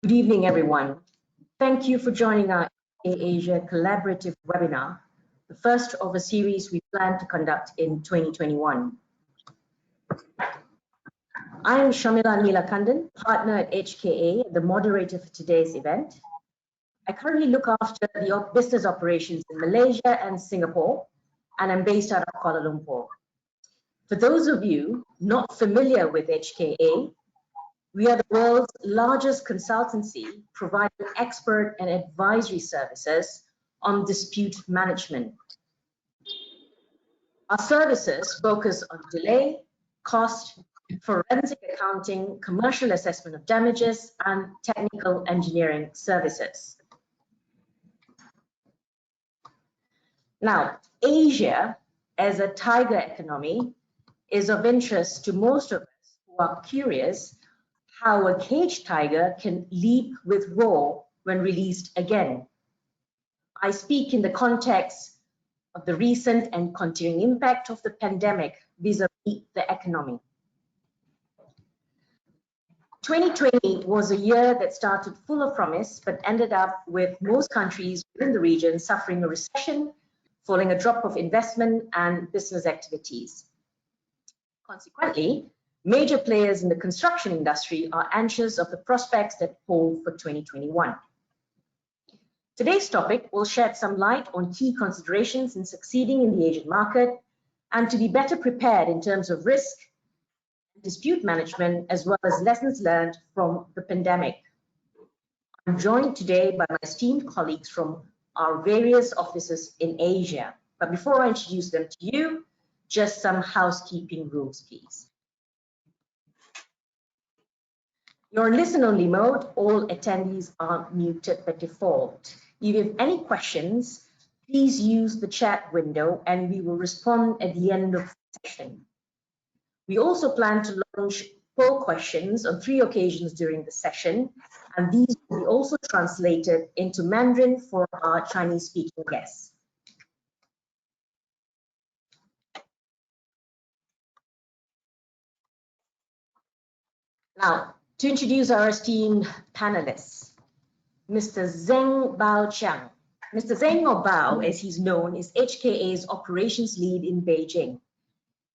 Good evening, everyone. Thank you for joining our Asia Collaborative webinar, the first of a series we plan to conduct in 2021. I am Shamila Neelakandan, partner at HKA, the moderator for today's event. I currently look after the business operations in Malaysia and Singapore, and I'm based out of Kuala Lumpur. For those of you not familiar with HKA, we are the world's largest consultancy providing expert and advisory services on dispute management. Our services focus on delay, cost, forensic accounting, commercial assessment of damages, and technical engineering services. Now, Asia as a tiger economy is of interest to most of us who are curious how a caged tiger can leap with roar when released again. I speak in the context of the recent and continuing impact of the pandemic vis-a-vis the economy. 2020 was a year that started full of promise, but ended up with most countries within the region suffering a recession, following a drop of investment and business activities. Consequently, major players in the construction industry are anxious of the prospects that hold for 2021. Today's topic will shed some light on key considerations in succeeding in the Asian market and to be better prepared in terms of risk, dispute management, as well as lessons learned from the pandemic. I'm joined today by my esteemed colleagues from our various offices in Asia. But before I introduce them to you, just some housekeeping rules, please. You're in listen-only mode. All attendees are muted by default. If you have any questions, please use the chat window and we will respond at the end of the session. We also plan to launch poll questions on 3 occasions during the session, and these will be also translated into Mandarin for our Chinese-speaking guests. Now, to introduce our esteemed panelists, Mr. Zeng Baoqiang. Mr. Zeng, or Bao, as he's known, is HKA's operations lead in Beijing.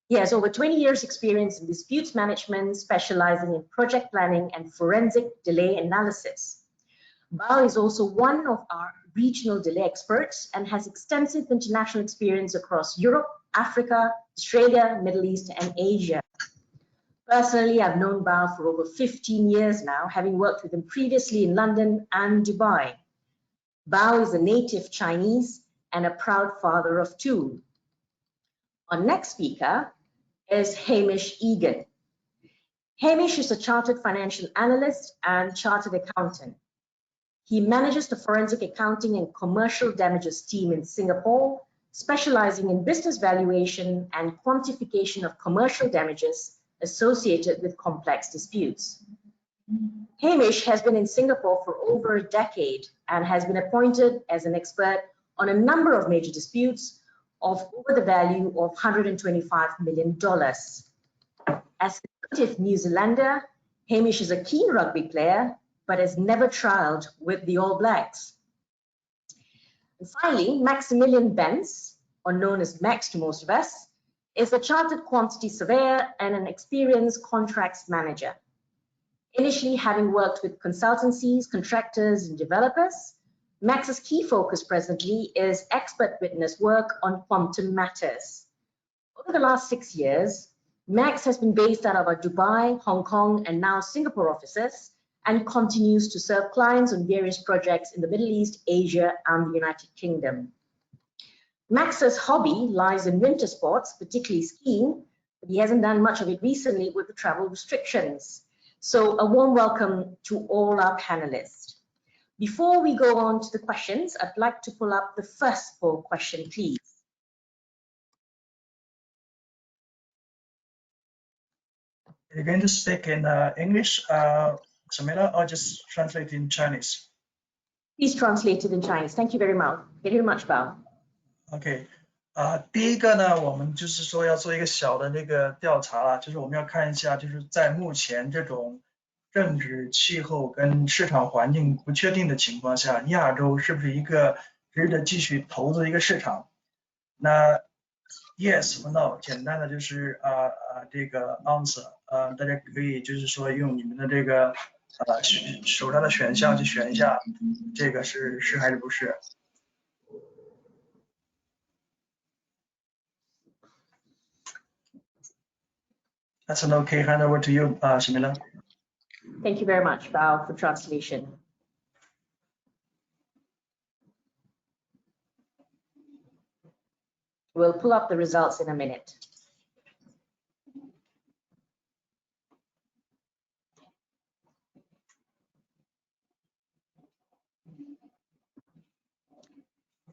He has over 20 years experience in disputes management, specializing in project planning and forensic delay analysis. Bao is also one of our regional delay experts and has extensive international experience across Europe, Africa, Australia, Middle East, and Asia. Personally, I've known Bao for over 15 years now, having worked with him previously in London and Dubai. Bao is a native Chinese and a proud father of 2. Our next speaker is Hamish Egan. Hamish is a chartered financial analyst and chartered accountant. He manages the forensic accounting and commercial damages team in Singapore, specializing in business valuation and quantification of commercial damages associated with complex disputes. Hamish has been in Singapore for over a decade and has been appointed as an expert on a number of major disputes of over the value of $125 million. As a native New Zealander, Hamish is a keen rugby player, but has never trialled with the All Blacks. And finally, Maximilian Benz, or known as Max to most of us, is a chartered quantity surveyor and an experienced contracts manager. Initially having worked with consultancies, contractors, and developers, Max's key focus presently is expert witness work on quantum matters. Over the last 6 years, Max has been based out of our Dubai, Hong Kong, and now Singapore offices and continues to serve clients on various projects in the Middle East, Asia, and the United Kingdom. Max's hobby lies in winter sports, particularly skiing, but he hasn't done much of it recently with the travel restrictions. So a warm welcome to all our panelists. Before we go on to the questions, I'd like to pull up the first poll question, please. You're going to speak in English, Shamila, or just translate in Chinese? Please translate it in Chinese. Thank you very much. Very much, Bao. OK，第一个呢，我们就是说要做一个小的那个调查啦，就是我们要看一下，就是在目前这种政治、气候跟市场环境不确定的情况下，亚洲是不是一个值得继续投资的一个市场？那 yes 和 no 简单的就是这个 answer，大家可以就是说用你们的这个手上的选项去选一下，这个是还是不是？That's an okay. Hand over to you, Shamila. Thank you very much, Bao, for translation. We'll pull up the results in a minute.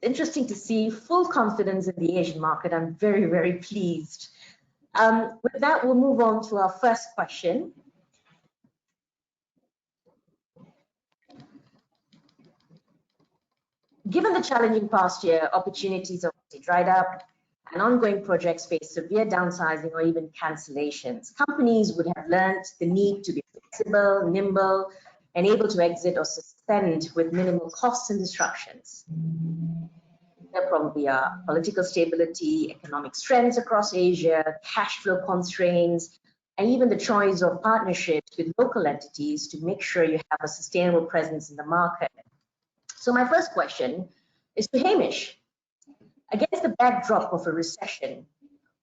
Interesting to see full confidence in the Asian market. I'm very, very pleased. With that, we'll move on to our first question. Given the challenging past year, opportunities obviously dried up, and ongoing projects face severe downsizing or even cancellations. Companies would have learned the need to be flexible, nimble, and able to exit or suspend with minimal costs and disruptions. There probably are political stability, economic strengths across Asia, cash flow constraints, and even the choice of partnerships with local entities to make sure you have a sustainable presence in the market. So my first question is to Hamish. Against the backdrop of a recession,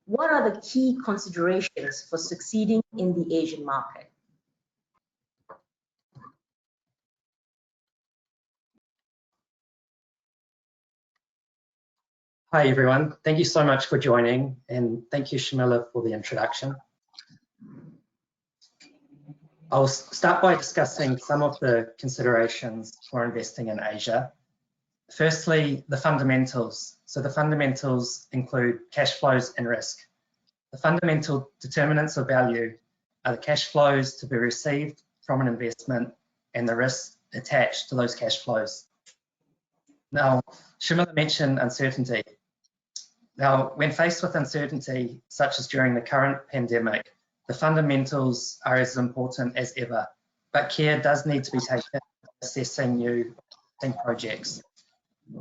what are the key considerations for succeeding in the Asian market? Hi, everyone. Thank you so much for joining, and thank you, Shamila, for the introduction. I'll start by discussing some of the considerations for investing in Asia. Firstly, the fundamentals. So the fundamentals include cash flows and risk. The fundamental determinants of value are the cash flows to be received from an investment and the risks attached to those cash flows. Now, Shamila mentioned uncertainty. Now, when faced with uncertainty, such as during the current pandemic, the fundamentals are as important as ever, but care does need to be taken in assessing new projects.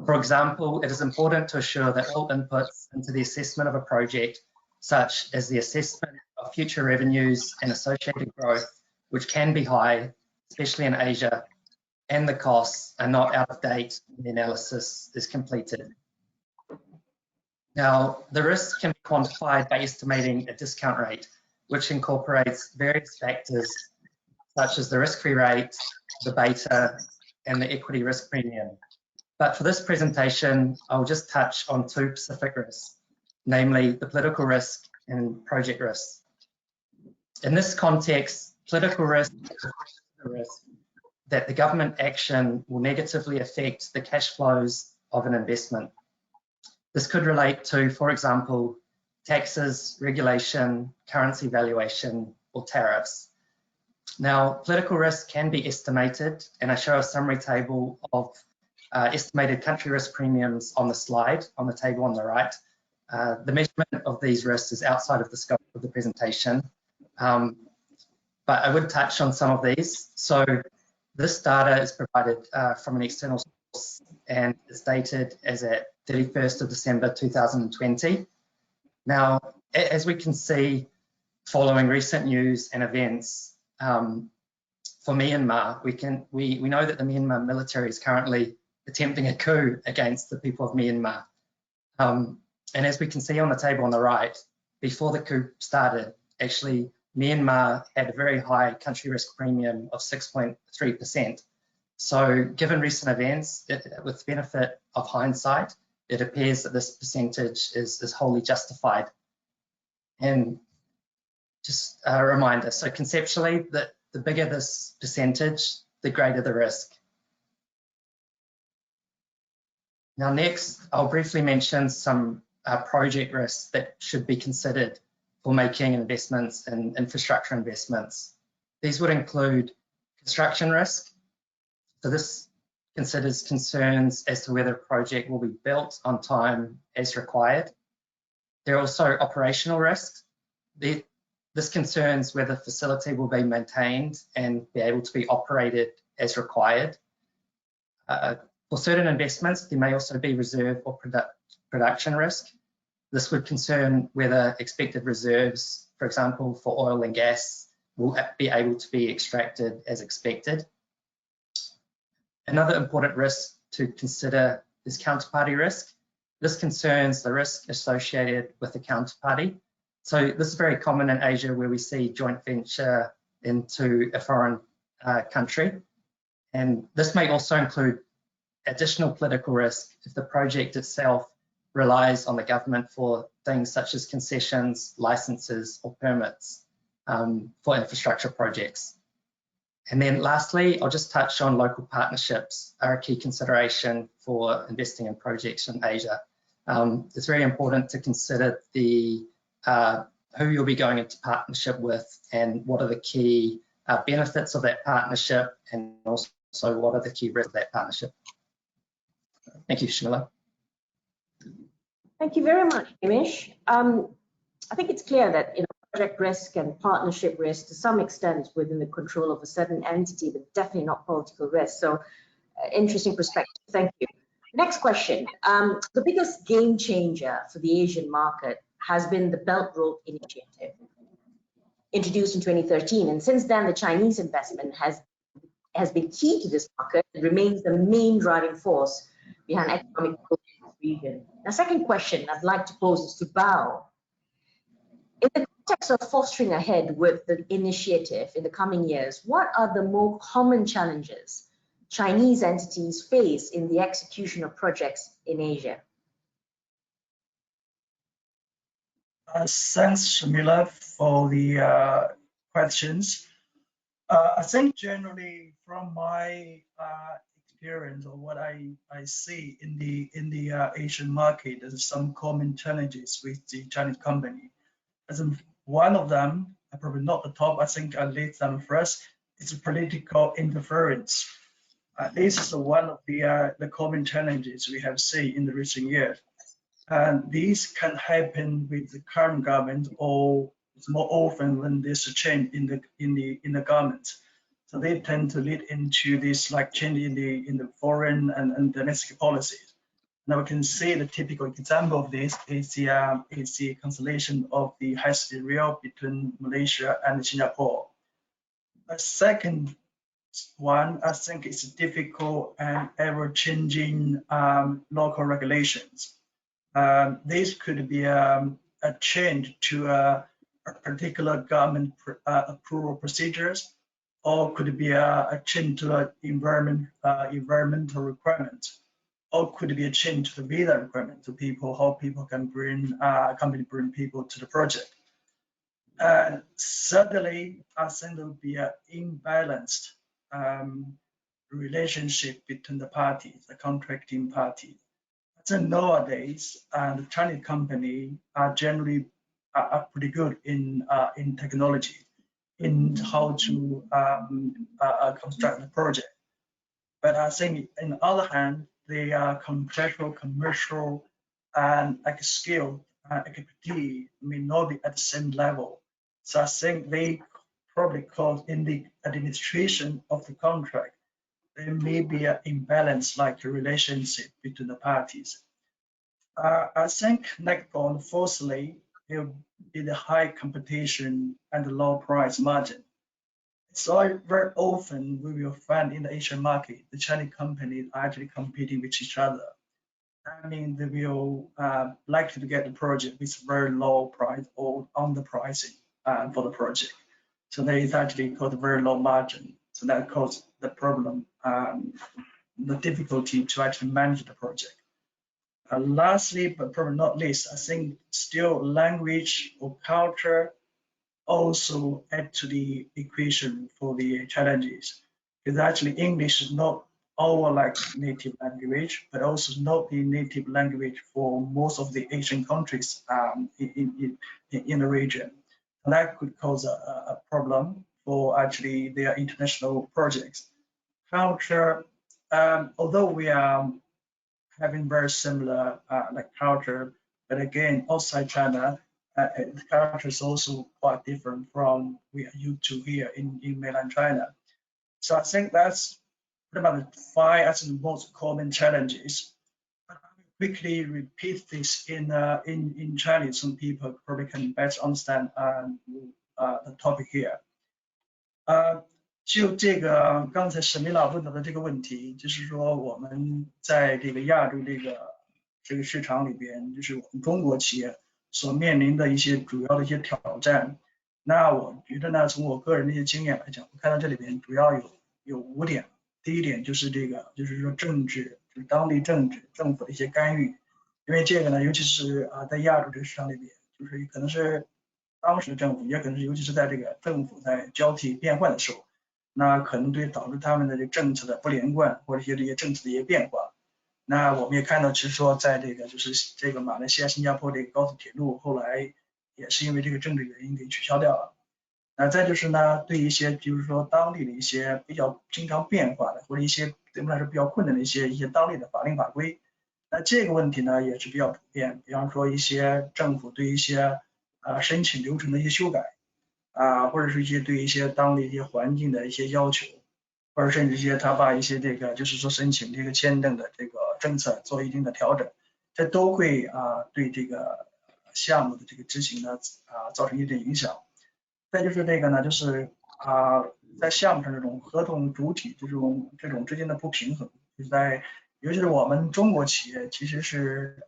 For example, it is important to assure that all inputs into the assessment of a project, such as the assessment of future revenues and associated growth, which can be high, especially in Asia, and the costs are not out of date when the analysis is completed. Now, the risk can be quantified by estimating a discount rate, which incorporates various factors such as the risk-free rate, the beta, and the equity risk premium. But for this presentation, I'll just touch on two specific risks, namely the political risk and project risk. In this context, political risk is the risk that the government action will negatively affect the cash flows of an investment. This could relate to, for example, taxes, regulation, currency valuation, or tariffs. Now, political risk can be estimated, and I show a summary table of estimated country risk premiums on the slide, on the table on the right. The measurement of these risks is outside of the scope of the presentation, but I would touch on some of these. So this data is provided from an external source and is dated as at 31st of December 2020. Now, as we can see, following recent news and events, for Myanmar, we know that the Myanmar military is currently attempting a coup against the people of Myanmar. And as we can see on the table on the right, before the coup started, actually Myanmar had a very high country risk premium of 6.3%. So given recent events, with the benefit of hindsight, it appears that this percentage is wholly justified. And just a reminder, so conceptually, that the bigger this percentage, the greater the risk. Now next, I'll briefly mention some project risks that should be considered for making investments in infrastructure investments. These would include construction risk. So this considers concerns as to whether a project will be built on time as required. There are also operational risks. This concerns whether the facility will be maintained and be able to be operated as required. For certain investments, there may also be reserve or production risk. This would concern whether expected reserves, for example, for oil and gas, will be able to be extracted as expected. Another important risk to consider is counterparty risk. This concerns the risk associated with the counterparty. So this is very common in Asia, where we see joint venture into a foreign country. And this may also include additional political risk if the project itself relies on the government for things such as concessions, licenses, or permits for infrastructure projects. And then lastly, I'll just touch on local partnerships are a key consideration for investing in projects in Asia. It's very important to consider the who you'll be going into partnership with and what are the key benefits of that partnership, and also what are the key risks of that partnership. Thank you, Shamila. Thank you very much, Hamish. I think it's clear that project risk and partnership risk to some extent within the control of a certain entity, but definitely not political risk. So interesting perspective. Thank you. Next question. The biggest game changer for the Asian market has been the Belt Road Initiative, introduced in 2013. And since then, the Chinese investment has been key to this market. It remains the main driving force behind economic growth in this region. Now, second question I'd like to pose is to Bao. In the context of fostering ahead with the initiative in the coming years, what are the more common challenges Chinese entities face in the execution of projects in Asia? Thanks, Shamila, for the questions. I think generally from my experience or what I see in the Asian market, there's some common challenges with the Chinese company. As one of them, probably not the top, I think I'll lead them first, is political interference. This is one of the common challenges we have seen in the recent years. And these can happen with the current government, or it's more often when there's a change in the government. So they tend to lead into this like change in the foreign and domestic policies. Now we can see the typical example of this is the cancellation of the high-speed rail between Malaysia and Singapore. A second one, I think, is difficult and ever-changing local regulations. This could be a change to a particular government approval procedures, or could be a change to environmental requirements, or could be a change to the visa requirement to people, how people can bring bring people to the project. And certainly, I think there will be an imbalanced relationship between the parties, the contracting parties. So nowadays, the Chinese company are generally pretty good in technology, in how to construct the project. But I think, on the other hand, they are contractual, commercial, and like skill expertise may not be at the same level. So I think they probably cause in the administration of the contract, there may be an imbalance like the relationship between the parties. I think next on, fourthly, there will be the high competition and the low price margin. So very often we will find in the Asian market, the Chinese companies are actually competing with each other. I mean, they will likely to get the project with very low price or underpricing for the project. So that is actually called a very low margin. So that causes the problem, the difficulty to actually manage the project. Lastly, but probably not least, I think still language or culture also add to the equation for the challenges. Because actually English is not our like native language, but also not the native language for most of the Asian countries in the region. And that could cause a problem for actually their international projects. Culture, although we are having very similar like culture, but again, outside China, the culture is also quite different from we are used to here in mainland China. So I think that's pretty much the 5 as the most common challenges. I will quickly repeat this in Chinese, so people probably can better understand the topic here. 就这个刚才沈明老问到的这个问题，就是说我们在这个亚洲这个市场里边，就是我们中国企业所面临的一些主要的一些挑战。那我觉得呢，从我个人的一些经验来讲，我看到这里边主要有5点。第一点就是这个，就是说政治，就是当地政府的一些干预。因为这个呢，尤其是在亚洲这个市场里边，就是可能是当时的政府，也可能是尤其是在这个政府在交替变换的时候，那可能导致他们的这政策的不连贯，或者这些政策的一些变化。那我们也看到，其实说在这个就是这个马来西亚、新加坡这个高速铁路后来也是因为这个政治原因给取消掉了。那再就是呢，对一些比如说当地的一些比较经常变化的，或者一些对我们来说比较困难的一些当地的法令法规，那这个问题呢也是比较普遍。比方说一些政府对一些申请流程的一些修改或者是对一些当地一些环境的一些要求，或者甚至他把一些这个就是说申请这个签证的这个政策做一定的调整，这都会对这个项目的这个执行呢造成一定影响。再就是这个呢，就是在项目上这种合同主体这种之间的不平衡，就是尤其是我们中国企业其实是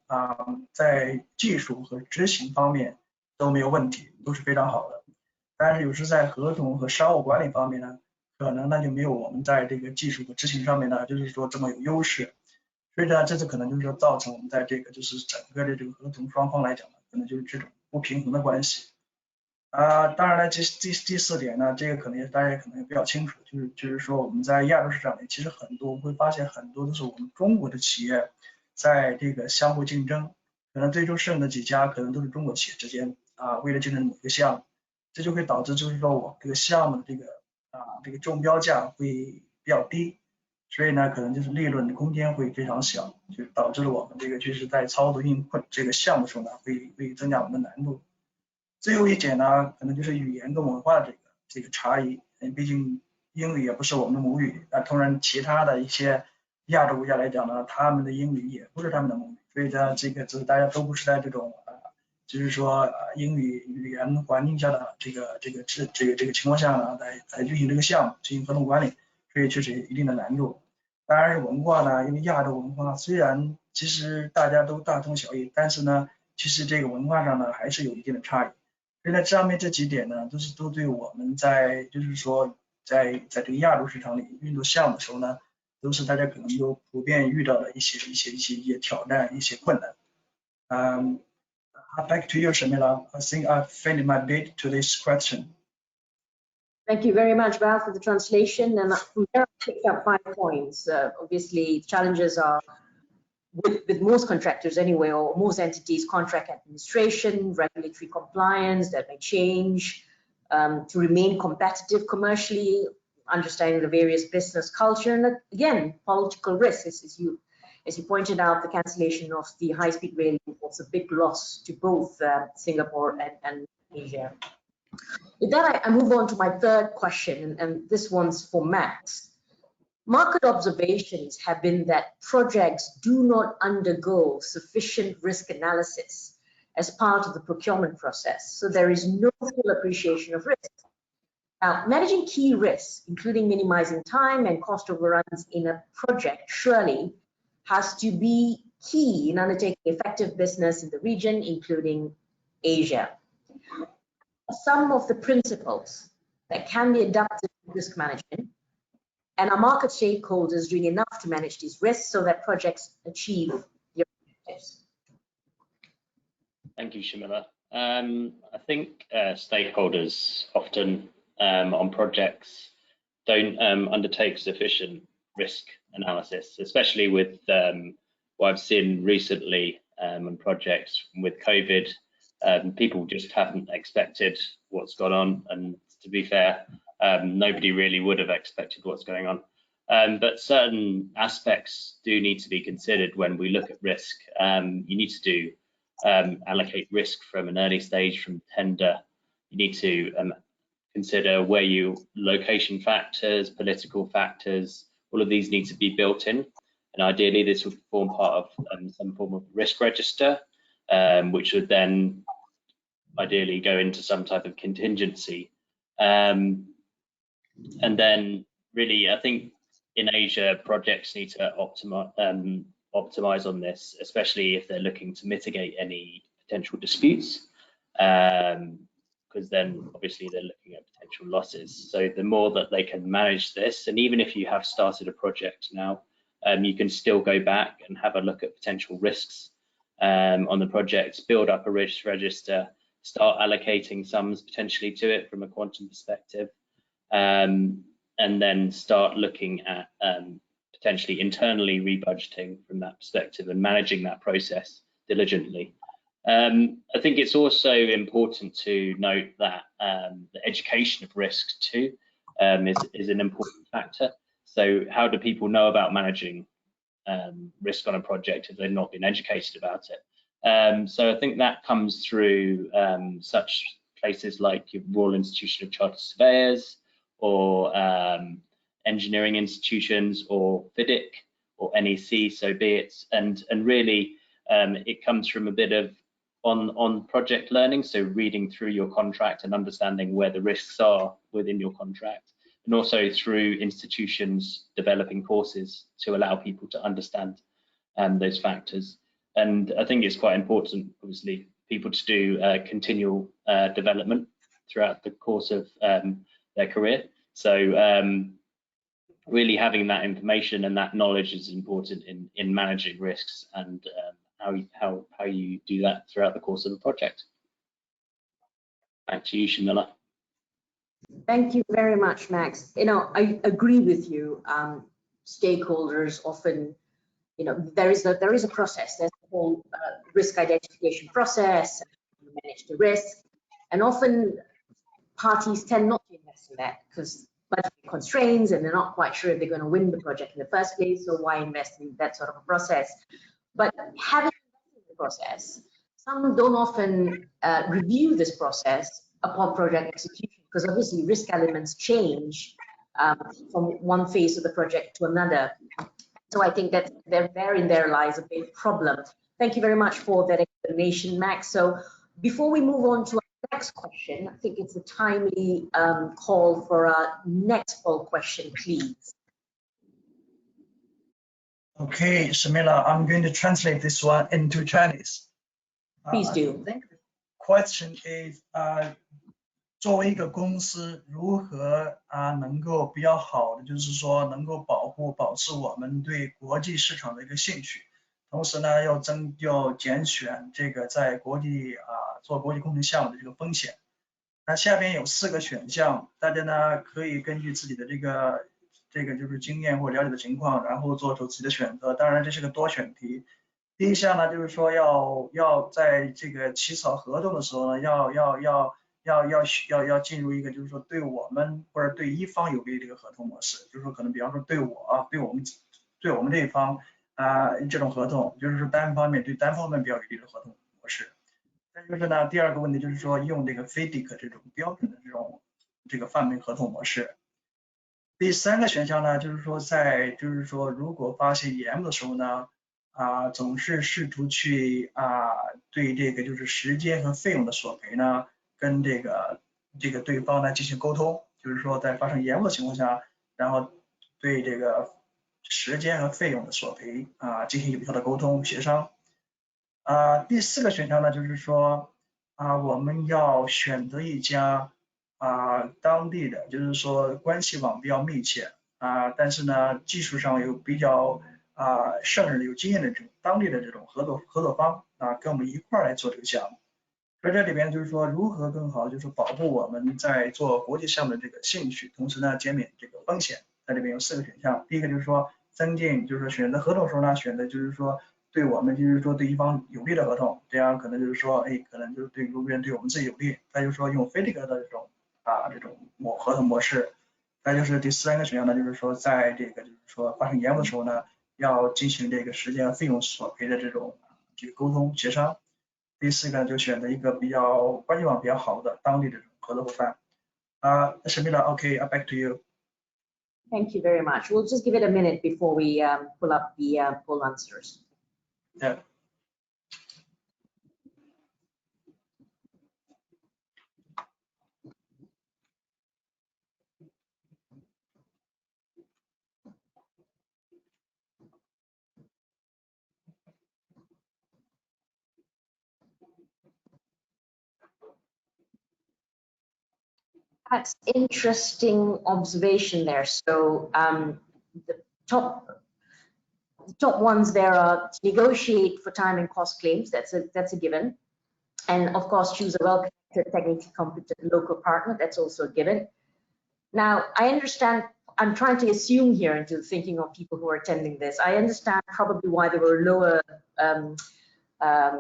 在技术和执行方面都没有问题，都是非常好的。但是有时在合同和商务管理方面呢，可能呢就没有我们在这个技术和执行上面呢，就是说这么有优势。所以呢，这次可能就是说造成我们在这个就是整个的这个合同双方来讲呢，可能就是这种不平衡的关系。当然了，第4点呢，这个可能大家可能也比较清楚，就是说我们在亚洲市场里，其实我们会发现很多都是我们中国的企业在这个相互竞争，可能最终胜的几家可能都是中国企业之间为了竞争某一个项目，这就会导致就是说我这个项目的这个中标价会比较低，所以呢可能就是利润的空间会非常小，就导致了我们这个就是在操作这个项目的时候呢会增加我们的难度。最后一点呢，可能就是语言跟文化的这个差异，毕竟英语也不是我们的母语，当然其他的一些亚洲国家来讲呢，他们的英语也不是他们的母语，所以呢，这个大家都不是在这种就是说英语言环境下的这个情况下呢，来运行这个项目，进行合同管理，所以确实有一定的难度。当然文化呢，因为亚洲文化虽然其实大家都大同小异，但是呢，其实这个文化上呢还是有一定的差异。所以呢，上面这几点呢，都对我们就是说在这个亚洲市场里运作项目的时候呢，都是大家可能都普遍遇到的一些挑战、一些困难。Back to you, Shamila. I think I've finished my bit to this question. Thank you very much, Val, for the translation. And from there, I picked up 5 points. Obviously, challenges are with most contractors anyway, or most entities, contract administration, regulatory compliance that may change, to remain competitive commercially, understanding the various business culture, and again, political risk, as you pointed out, the cancellation of the high-speed rail was a big loss to both Singapore and Asia. With that, I move on to my 3rd question, and this one's for Max. Market observations have been that projects do not undergo sufficient risk analysis as part of the procurement process, so there is no full appreciation of risk. Now, managing key risks, including minimizing time and cost overruns in a project, surely has to be key in undertaking effective business in the region, including Asia. Some of the principles that can be adapted to risk management, and are market stakeholders doing enough to manage these risks so that projects achieve their objectives? Thank you, Shamila. I think stakeholders often on projects don't undertake sufficient risk analysis, especially with what I've seen recently on projects with COVID. People just haven't expected what's gone on, and to be fair, nobody really would have expected what's going on. But certain aspects do need to be considered when we look at risk. You need to do allocate risk from an early stage, from tender. You need to consider location factors, political factors. All of these need to be built in, and ideally this would form part of some form of risk register, which would then ideally go into some type of contingency. And then really, I think in Asia, projects need to optimize on this, especially if they're looking to mitigate any potential disputes, because then obviously they're looking at potential losses. So the more that they can manage this, and even if you have started a project now, you can still go back and have a look at potential risks on the project, build up a risk register, start allocating sums potentially to it from a quantum perspective, and then start looking at potentially internally rebudgeting from that perspective and managing that process diligently. I think it's also important to note that the education of risk too is an important factor. So how do people know about managing risk on a project if they've not been educated about it? So I think that comes through such places like your Royal Institution of Chartered Surveyors, or engineering institutions, or FIDIC, or NEC, so be it. And really, it comes from a bit of on project learning, so reading through your contract and understanding where the risks are within your contract, and also through institutions developing courses to allow people to understand those factors. And I think it's quite important, obviously, people to do continual development throughout the course of their career. So really having that information and that knowledge is important in managing risks, and how you do that throughout the course of a project. Back to you, Shamila. Thank you very much, Max. I agree with you. Stakeholders often, there is a process. There's a whole risk identification process, you manage the risk, and often parties tend not to invest in that because budgetary constraints, and they're not quite sure if they're going to win the project in the first place, so why invest in that sort of a process? But having invested in the process, some don't often review this process upon project execution, because obviously risk elements change from one phase of the project to another. So I think that therein lies a big problem. Thank you very much for that explanation, Max. So before we move on to our next question, I think it's a timely call for our next poll question, please. Okay, Shamila, I'm going to translate this one into Chinese. Please do. I think the question is, 作为一个公司，如何能够比较好的，就是说能够保持我们对国际市场的一个兴趣，同时呢要减选这个在国际做国际工程项目的这个风险。那下边有4个选项，大家呢可以根据自己的这个就是经验或了解的情况，然后做出自己的选择。当然这是个多选题。第一项呢就是说要在这个起草合同的时候呢，要进入一个就是说对我们或者对一方有利的一个合同模式，就是说可能比方说对我们这一方这种合同，就是说单方面比较有利的合同模式。再就是呢，第二个问题就是说用这个 FIDIC 这种标准的这个范围合同模式。第3个选项呢，就是说如果发现延误的时候呢，总是试图去对这个就是时间和费用的索赔呢，跟这个对方呢进行沟通，就是说在发生延误的情况下，然后对这个时间和费用的索赔进行有效的沟通协商。第4个选项呢，就是说我们要选择一家当地的，就是说关系网比较密切但是呢技术上有比较胜任有经验的这种当地的这种合作方跟我们一块来做这个项目。所以这里边就是说如何更好就是保护我们在做国际项目的这个兴趣，同时呢减免这个风险。在这边有4个选项，第一个就是说增进，就是说选择合同的时候呢，选择就是说对我们就是说对一方有利的合同，这样可能就是说可能就是对路边对我们自己有利。再就是说用FIDIC的这种合同模式。再就是第3个选项呢，就是说在这个就是说发生延误的时候呢，要进行这个时间和费用索赔的这个沟通协商。第4个就选择一个比较关系网比较好的当地的合作伙伴。Shamila, okay, back to you. Thank you very much. We'll just give it a minute before we pull up the poll answers. Yeah. That's interesting observation there. So the top ones there are to negotiate for time and cost claims. That's a given. And of course, choose a well-connected, technically competent local partner. That's also a given. Now, I understand, I'm trying to assume here into the thinking of people who are attending this. I understand probably why there were lower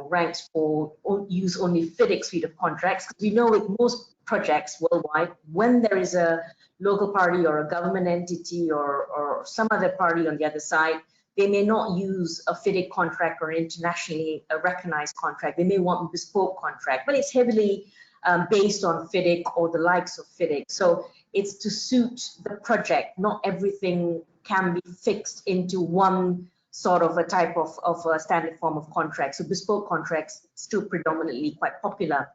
ranks for use only FIDIC suite of contracts. We know with most projects worldwide, when there is a local party or a government entity or some other party on the other side, they may not use a FIDIC contract or internationally recognized contract. They may want a bespoke contract, but it's heavily based on FIDIC or the likes of FIDIC. So it's to suit the project. Not everything can be fixed into one sort of a type of a standard form of contract. So bespoke contracts still predominantly quite popular.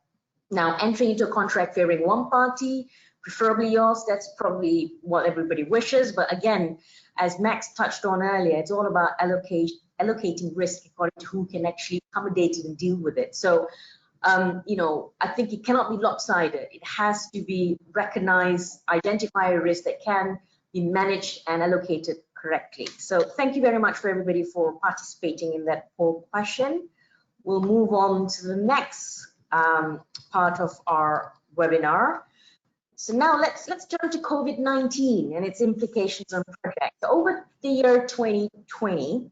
Now, entering into a contract favoring one party, preferably yours, that's probably what everybody wishes. But again, as Max touched on earlier, it's all about allocating risk according to who can actually accommodate it and deal with it. So, you know, I think it cannot be lopsided. It has to be recognized, identify a risk that can be managed and allocated correctly. So thank you very much for everybody for participating in that poll question. We'll move on to the next part of our webinar. So now let's turn to COVID-19 and its implications on projects. Over the year 2020,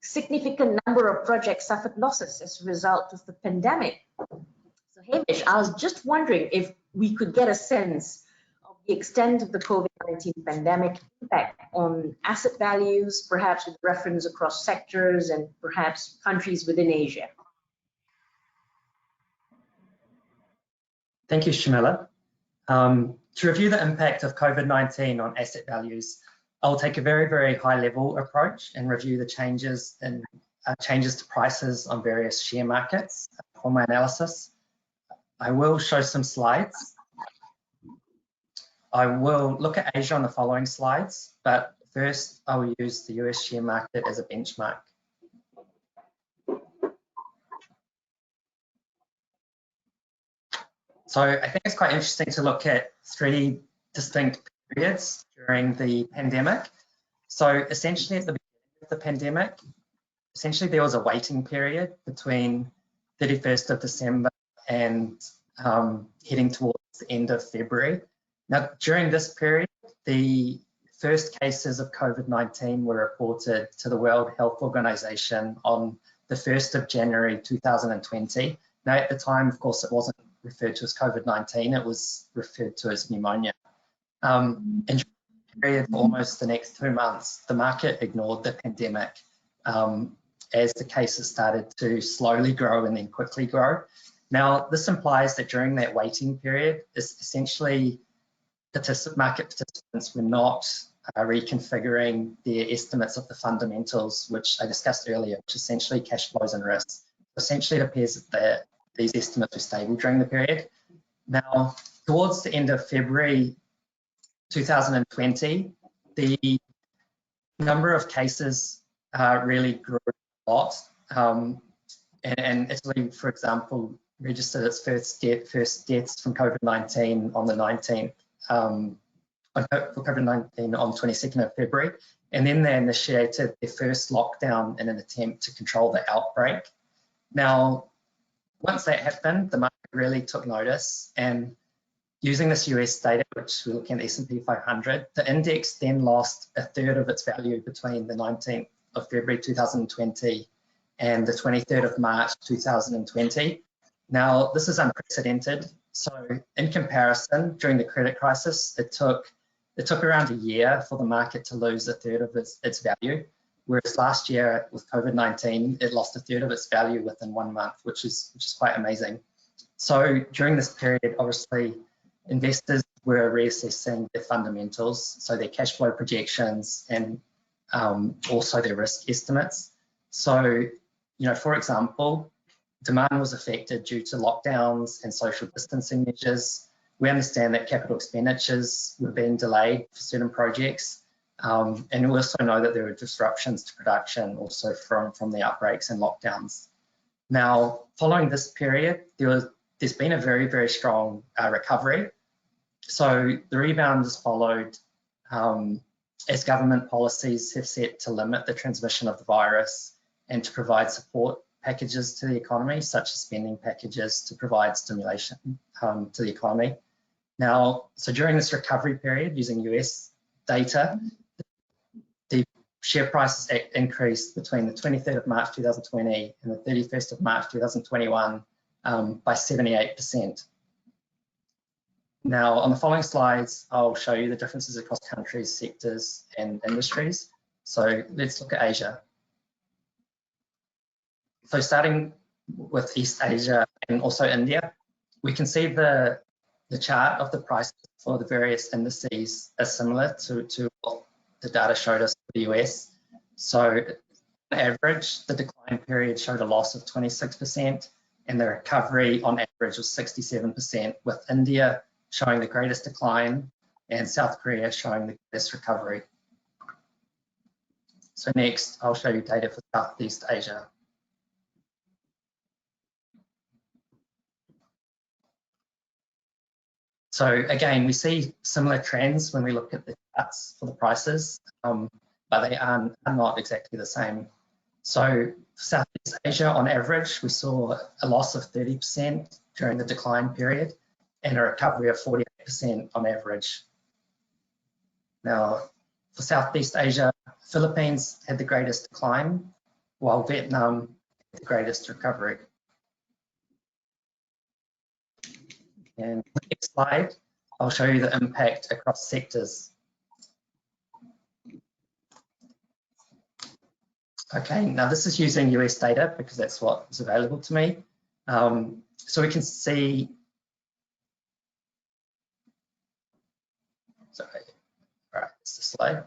significant number of projects suffered losses as a result of the pandemic. So Hamish, I was just wondering if we could get a sense of the extent of the COVID-19 pandemic impact on asset values, perhaps with reference across sectors and perhaps countries within Asia. Thank you, Shamila. To review the impact of COVID-19 on asset values, I'll take a very, very high level approach and review the changes to prices on various share markets for my analysis. I will show some slides. I will look at Asia on the following slides, but first I will use the US share market as a benchmark. So I think it's quite interesting to look at 3 distinct periods during the pandemic. So essentially at the beginning of the pandemic, essentially there was a waiting period between 31st of December and heading towards the end of February. Now, during this period, the first cases of COVID-19 were reported to the World Health Organization on the 1st of January 2020. Now, at the time, of course, it wasn't referred to as COVID-19, it was referred to as pneumonia. And during the period for almost the next 2 months, the market ignored the pandemic as the cases started to slowly grow and then quickly grow. Now, this implies that during that waiting period, essentially market participants were not reconfiguring their estimates of the fundamentals, which I discussed earlier, which essentially cash flows and risks. Essentially, it appears that these estimates were stable during the period. Now, towards the end of February 2020, the number of cases really grew a lot. And Italy, for example, registered its first deaths from COVID-19 on the 19th, for COVID-19 on 22nd of February. And then they initiated their first lockdown in an attempt to control the outbreak. Now, once that happened, the market really took notice, and using this US data, which we're looking at the S&P 500, the index then lost 1/3 of its value between the 19th of February 2020 and the 23rd of March 2020. Now, this is unprecedented. So in comparison, during the credit crisis, it took around a year for the market to lose 1/3 of its value. whereas last year with COVID-19, it lost a third of its value within 1 month, which is quite amazing. So during this period, obviously, investors were reassessing their fundamentals, so their cash flow projections and also their risk estimates. So, for example, demand was affected due to lockdowns and social distancing measures. We understand that capital expenditures were being delayed for certain projects. And we also know that there were disruptions to production also from the outbreaks and lockdowns. Now, following this period, there's been a very, very strong recovery. So the rebound has followed as government policies have set to limit the transmission of the virus and to provide support packages to the economy, such as spending packages to provide stimulation to the economy. Now, so during this recovery period, using US data, the share prices increased between the 23rd of March 2020 and the 31st of March 2021 by 78%. Now, on the following slides, I'll show you the differences across countries, sectors, and industries. So let's look at Asia. So starting with East Asia and also India, we can see the chart of the prices for the various indices are similar to what the data showed us for the US. So on average, the decline period showed a loss of 26%, and the recovery on average was 67%, with India showing the greatest decline and South Korea showing the greatest recovery. So next, I'll show you data for Southeast Asia. So again, we see similar trends when we look at the charts for the prices, but they are not exactly the same. So for Southeast Asia, on average, we saw a loss of 30% during the decline period and a recovery of 48% on average. Now, for Southeast Asia, Philippines had the greatest decline, while Vietnam had the greatest recovery. And the next slide, I'll show you the impact across sectors. Okay, now this is using US data because that's what is available to me. So we can see, sorry, all right, it's the slide.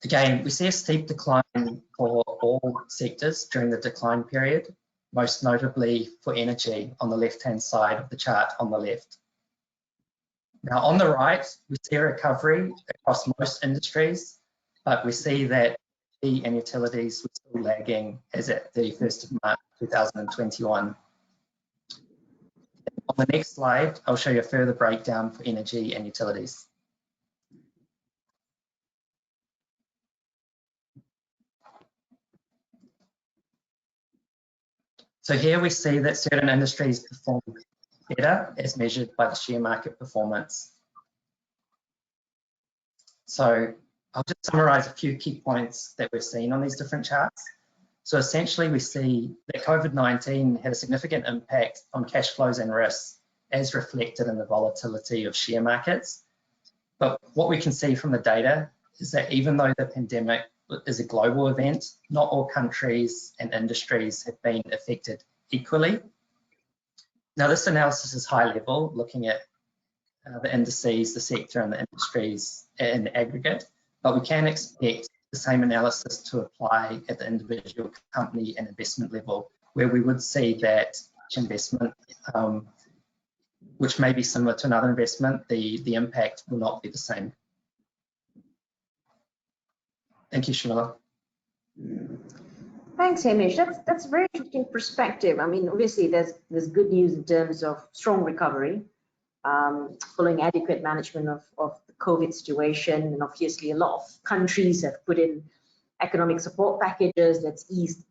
Again, we see a steep decline for all sectors during the decline period, most notably for energy on the left-hand side of the chart on the left. Now on the right, we see a recovery across most industries, but we see that energy and utilities were still lagging as at 31st of March 2021. On the next slide, I'll show you a further breakdown for energy and utilities. So here we see that certain industries perform better as measured by the share market performance. So I'll just summarize a few key points that we've seen on these different charts. So essentially we see that COVID-19 had a significant impact on cash flows and risks as reflected in the volatility of share markets. But what we can see from the data is that even though the pandemic is a global event, not all countries and industries have been affected equally. Now this analysis is high level, looking at the indices, the sector and the industries in aggregate, but we can expect the same analysis to apply at the individual company and investment level, where we would see that each investment, which may be similar to another investment, the impact will not be the same. Thank you, Shamila. Thanks, Hamish. That's a very interesting perspective. I mean, obviously, there's good news in terms of strong recovery, following adequate management of the COVID situation, and obviously a lot of countries have put in economic support packages that's eased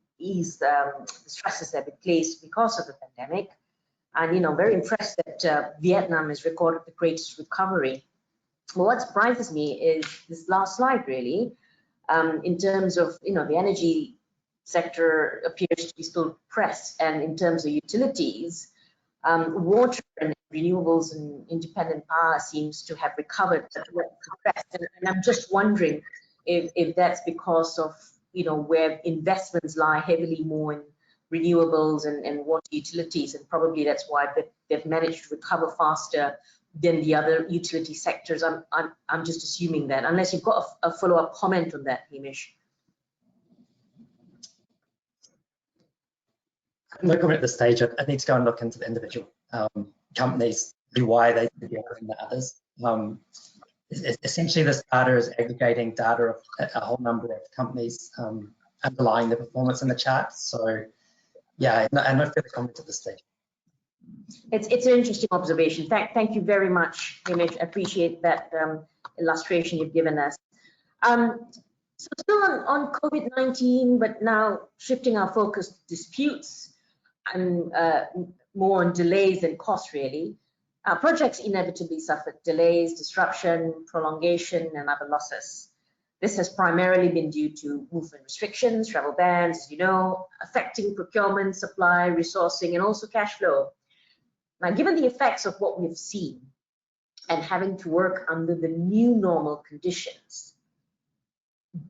the stresses that have been placed because of the pandemic. And very impressed that Vietnam has recorded the greatest recovery. Well, what surprises me is this last slide, really. In terms of the energy sector appears to be still pressed, and in terms of utilities, water and renewables and independent power seems to have recovered, and I'm just wondering if that's because of where investments lie heavily more in renewables and water utilities, and probably that's why they've managed to recover faster than the other utility sectors. I'm just assuming that, unless you've got a follow-up comment on that, Hamish. No comment at this stage. I need to go and look into the individual companies, why they should be better than the others. Essentially, this data is aggregating data of a whole number of companies underlying the performance in the charts. So, yeah, no further comment at this stage. It's an interesting observation. Thank you very much, Hamish. I appreciate that illustration you've given us. So still on COVID-19, but now shifting our focus to disputes and more on delays than costs, really. Our projects inevitably suffered delays, disruption, prolongation, and other losses. This has primarily been due to movement restrictions, travel bans, as you know, affecting procurement, supply, resourcing, and also cash flow. Now, given the effects of what we've seen and having to work under the new normal conditions,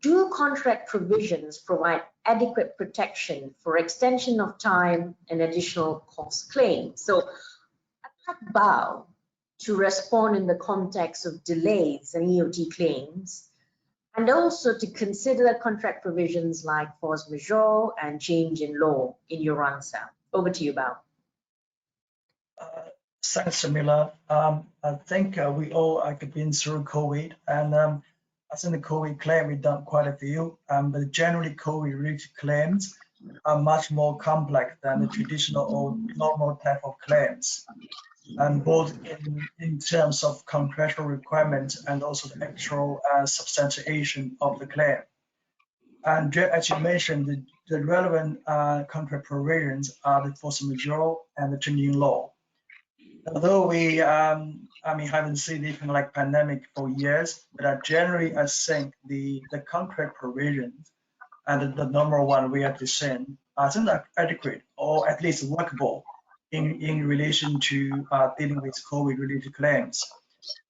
do contract provisions provide adequate protection for extension of time and additional cost claims? So I'd like BAO to respond in the context of delays and EOT claims, and also to consider contract provisions like force majeure and change in law in your answer. Over to you, BAO. Thanks, Jamila. I think we all have been through COVID, and I think the COVID claim we've done quite a few, but generally COVID-related claims are much more complex than the traditional or normal type of claims, and both in terms of contractual requirements and also the actual substantiation of the claim. And as you mentioned, the relevant contract provisions are the force majeure and the change in law. Although we, haven't seen anything like pandemic for years, but generally, I think the contract provisions and the normal one we have to send are adequate or at least workable in relation to dealing with COVID-related claims.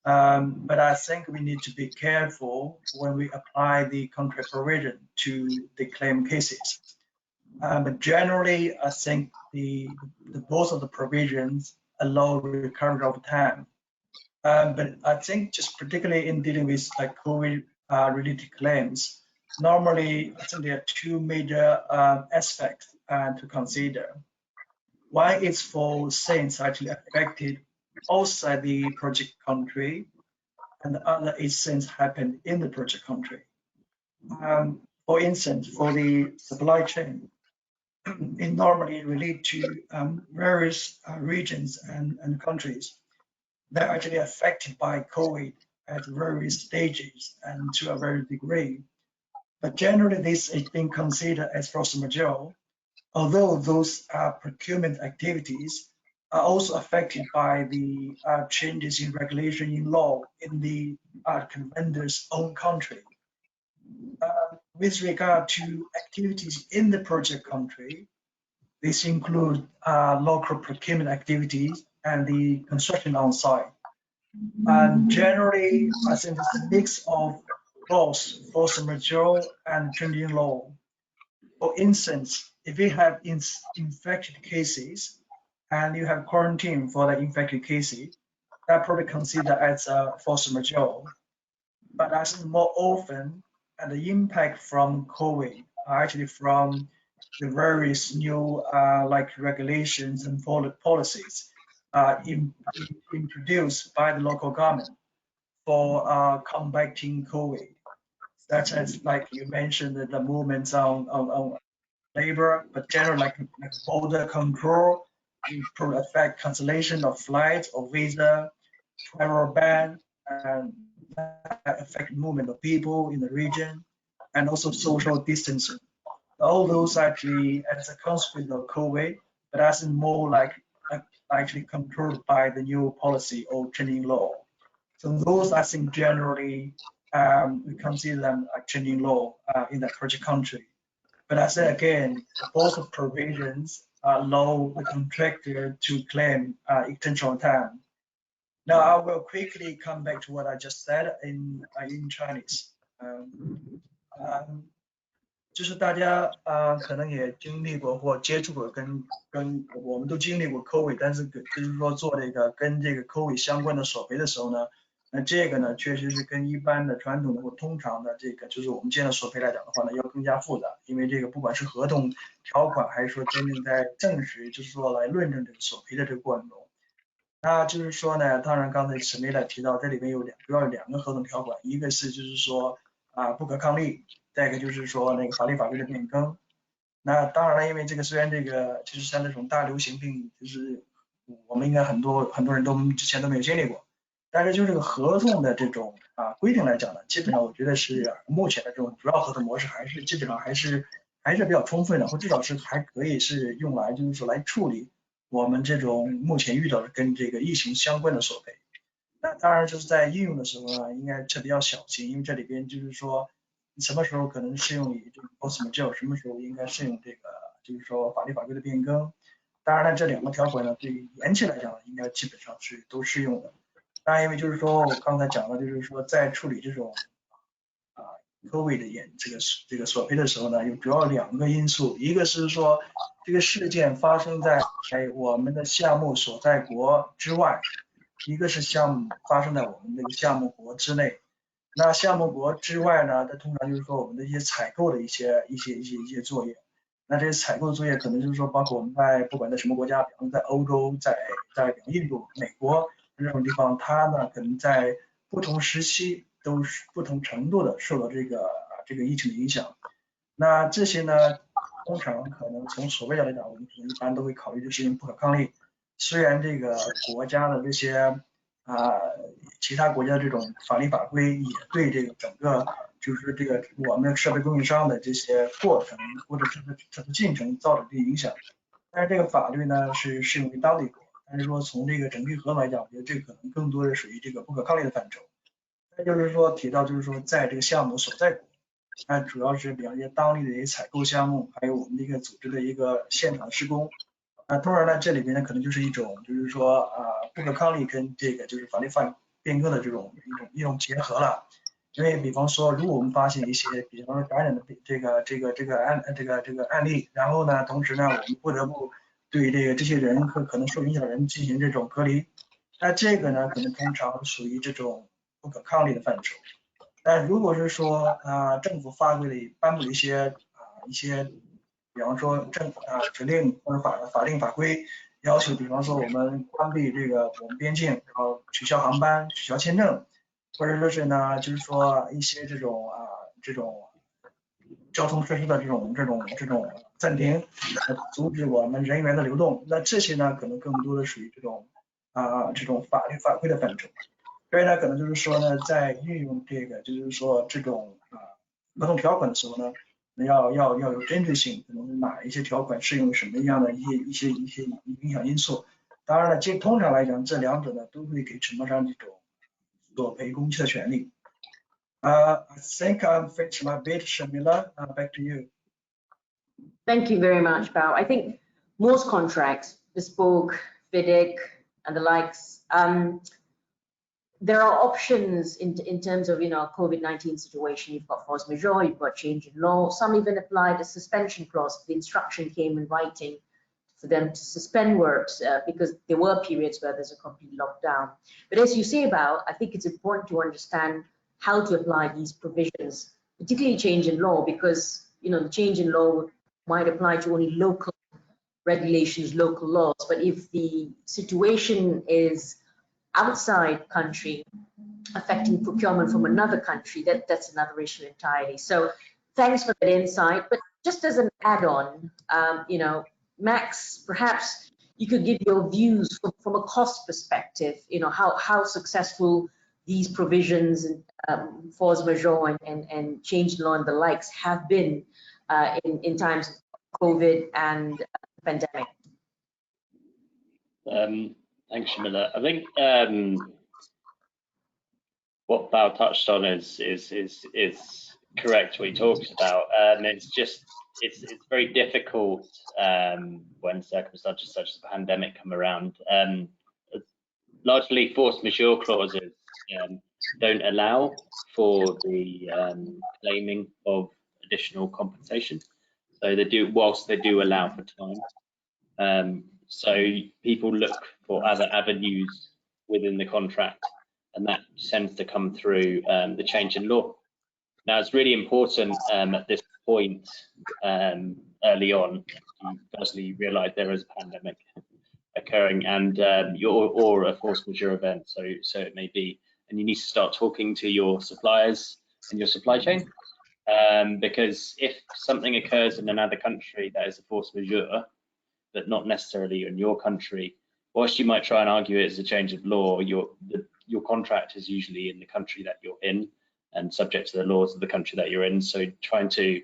But I think we need to be careful when we apply the contract provision to the claim cases. But generally, I think both of the provisions allow recovery over time. But I think just particularly in dealing with like COVID-related claims, normally I think there are two major aspects to consider. One is for things actually affected outside the project country, and the other is things happened in the project country. For instance, for the supply chain, it normally relate to various regions and countries that are actually affected by COVID at various stages and to a very degree. But generally, this is being considered as force majeure, although those procurement activities are also affected by the changes in regulation in law in the vendor's own country. With regard to activities in the project country, this include local procurement activities and the construction on site. And generally, I think it's a mix of both force majeure and change in law. For instance, if you have infected cases and you have quarantine for the infected cases, that probably considered as a force majeure. But I think more often, and the impact from COVID are actually from the various new like regulations and policies introduced by the local government for combating COVID, such as like you mentioned the movements on labor, but generally like border control, affect cancellation of flights or visa, travel ban, and affect movement of people in the region, and also social distancing. All those actually as a consequence of COVID, but that's more like actually controlled by the new policy or changing law. So those I think generally we consider them like changing law in that project country. But I say again, both provisions allow the contractor to claim extension of time. Now I will quickly come back to what I just said in Chinese. 就是大家可能也经历过或接触过跟我们都经历过 COVID， 但是就是说做这个跟这个 COVID 相关的索赔的时候呢，那这个呢确实是跟一般的传统的或通常的这个就是我们见的索赔来讲的话呢，要更加复杂，因为这个不管是合同条款还是说真正在证实，就是说来论证这个索赔的这个过程中。那就是说呢，当然刚才史密勒提到，这里面主要有两个合同条款，一个是就是说不可抗力，再一个就是说那个法律法规的变更。那当然了，因为这个虽然这个就是像这种大流行病，就是我们应该很多人都之前都没有经历过，但是就这个合同的这种规定来讲呢，基本上我觉得是目前的这种主要合同模式基本上还是比较充分的，或至少是还可以是用来就是说来处理我们这种目前遇到的跟这个疫情相关的索赔。那当然就是在应用的时候呢，应该是比较小心，因为这里边就是说什么时候可能适用于这个 force majeure，什么时候应该适用这个就是说法律法规的变更。当然了，这两个条款呢，对于延期来讲，应该基本上是都适用的。当然，因为就是说我刚才讲的，就是说在处理这种COVID 的这个索赔的时候呢，有主要两个因素，一个是说这个事件发生在我们的项目所在国之外，一个是项目发生在我们这个项目国之内。那项目国之外呢，它通常就是说我们的一些采购的一些作业。那这些采购作业可能就是说包括我们不管在什么国家，比方在欧洲、在印度、美国这种地方，它呢可能在不同时期都是不同程度的受到这个疫情的影响。那这些呢，通常可能从所谓的来讲，我们可能一般都会考虑就是不可抗力。虽然这个国家的这些其他国家的这种法律法规也对这个整个就是这个我们设备供应商的这些过程或者这个进程造成的影响，但是这个法律呢是适用于当地国。但是说从这个整体合同来讲，我觉得这可能更多是属于这个不可抗力的范畴。再就是说提到就是说在这个项目所在国，那主要是比方说当地的一些采购项目，还有我们的一个组织的一个现场施工。当然呢，这里边呢可能就是一种就是说不可抗力跟这个就是法律变更的这种一种结合了。因为比方说，如果我们发现一些比方说感染的这个案例，然后呢，同时呢，我们不得不对这些人和可能受影响的人进行这种隔离，那这个呢，可能通常属于这种不可抗力的范畴。但如果是说政府颁布了一些，比方说政府指令或者法令法规要求，比方说我们关闭我们边境，然后取消航班、取消签证，或者说是呢，就是说一些这种交通设施的这种暂停，阻止我们人员的流动，那这些呢，可能更多的属于这种法律法规的范畴。所以呢，可能就是说呢，在运用就是说这种合同条款的时候呢，要有针对性，可能哪一些条款适用什么样的一些影响因素。当然了，通常来讲，这两者呢都会给承包商这种索赔公期的权利。I think I'm finished my bit, Shamila. Back to you. Thank you very much, Bao. I think most contracts, bespoke, FIDIC, and the likes, there are options in terms of, COVID-19 situation. You've got force majeure, you've got change in law. Some even applied a suspension clause. The instruction came in writing for them to suspend works because there were periods where there's a complete lockdown. But as you say about, I think it's important to understand how to apply these provisions, particularly change in law, because the change in law might apply to only local regulations, local laws. But if the situation is outside country affecting procurement from another country, that's another issue entirely. So thanks for that insight. But just as an add-on, Max, perhaps you could give your views from a cost perspective, how successful these provisions, force majeure and change law and the likes have been in times of COVID and pandemic. Thanks, Shamila. I think what Bao touched on is correct. What he talks about, it's very difficult when circumstances such as the pandemic come around. Largely, force majeure clauses don't allow for the claiming of additional compensation. So they do, whilst they do allow for time. So people look for other avenues within the contract, and that tends to come through the change in law. Now, it's really important at this point early on, you firstly realise there is a pandemic occurring, and or a force majeure event, so it may be, and you need to start talking to your suppliers and your supply chain, because if something occurs in another country that is a force majeure, but not necessarily in your country, whilst you might try and argue it as a change of law, your contract is usually in the country that you're in and subject to the laws of the country that you're in. So trying to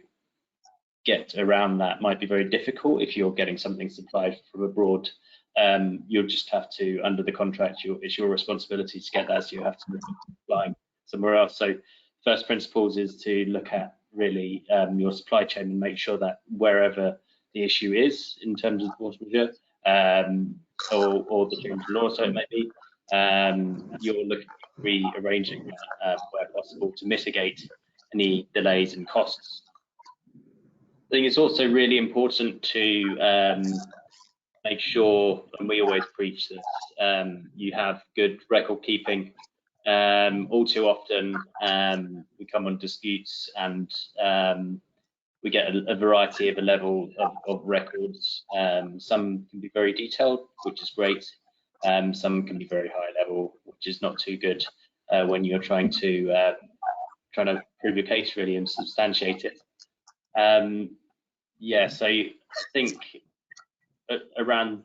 get around that might be very difficult if you're getting something supplied from abroad. You'll just have to, under the contract, it's your responsibility to get that, so you have to look at flying somewhere else. So first principles is to look at really your supply chain and make sure that wherever the issue is in terms of force majeure or the change in law, so it may be, you're looking at rearranging that where possible to mitigate any delays and costs. I think it's also really important to make sure, and we always preach this, you have good record keeping. All too often we come on disputes and we get a variety of a level of records. Some can be very detailed, which is great. Some can be very high level, which is not too good when you're trying to prove your case really and substantiate it. Yeah, so I think around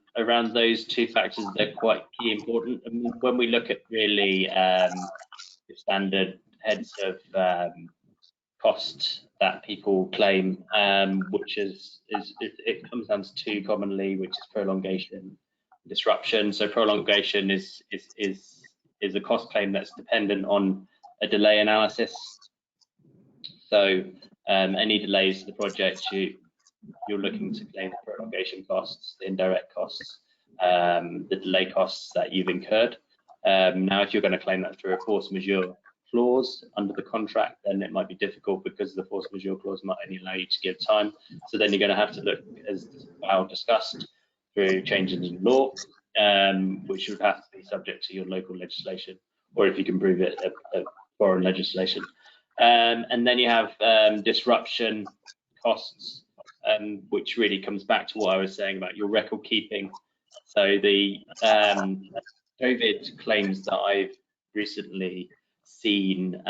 those two factors, they're quite key important. I mean, when we look at really the standard heads of cost that people claim, which it comes down to two commonly, which is prolongation, disruption. So prolongation is a cost claim that's dependent on a delay analysis. So any delays to the project, you're looking to claim the prolongation costs, the indirect costs, the delay costs that you've incurred. Now, if you're going to claim that through a force majeure clause under the contract, then it might be difficult because the force majeure clause might only allow you to give time. So then you're going to have to look, as Val discussed, through changes in law, which would have to be subject to your local legislation, or if you can prove it, a foreign legislation. And then you have disruption costs, which really comes back to what I was saying about your record keeping. So the COVID claims that I've recently seen,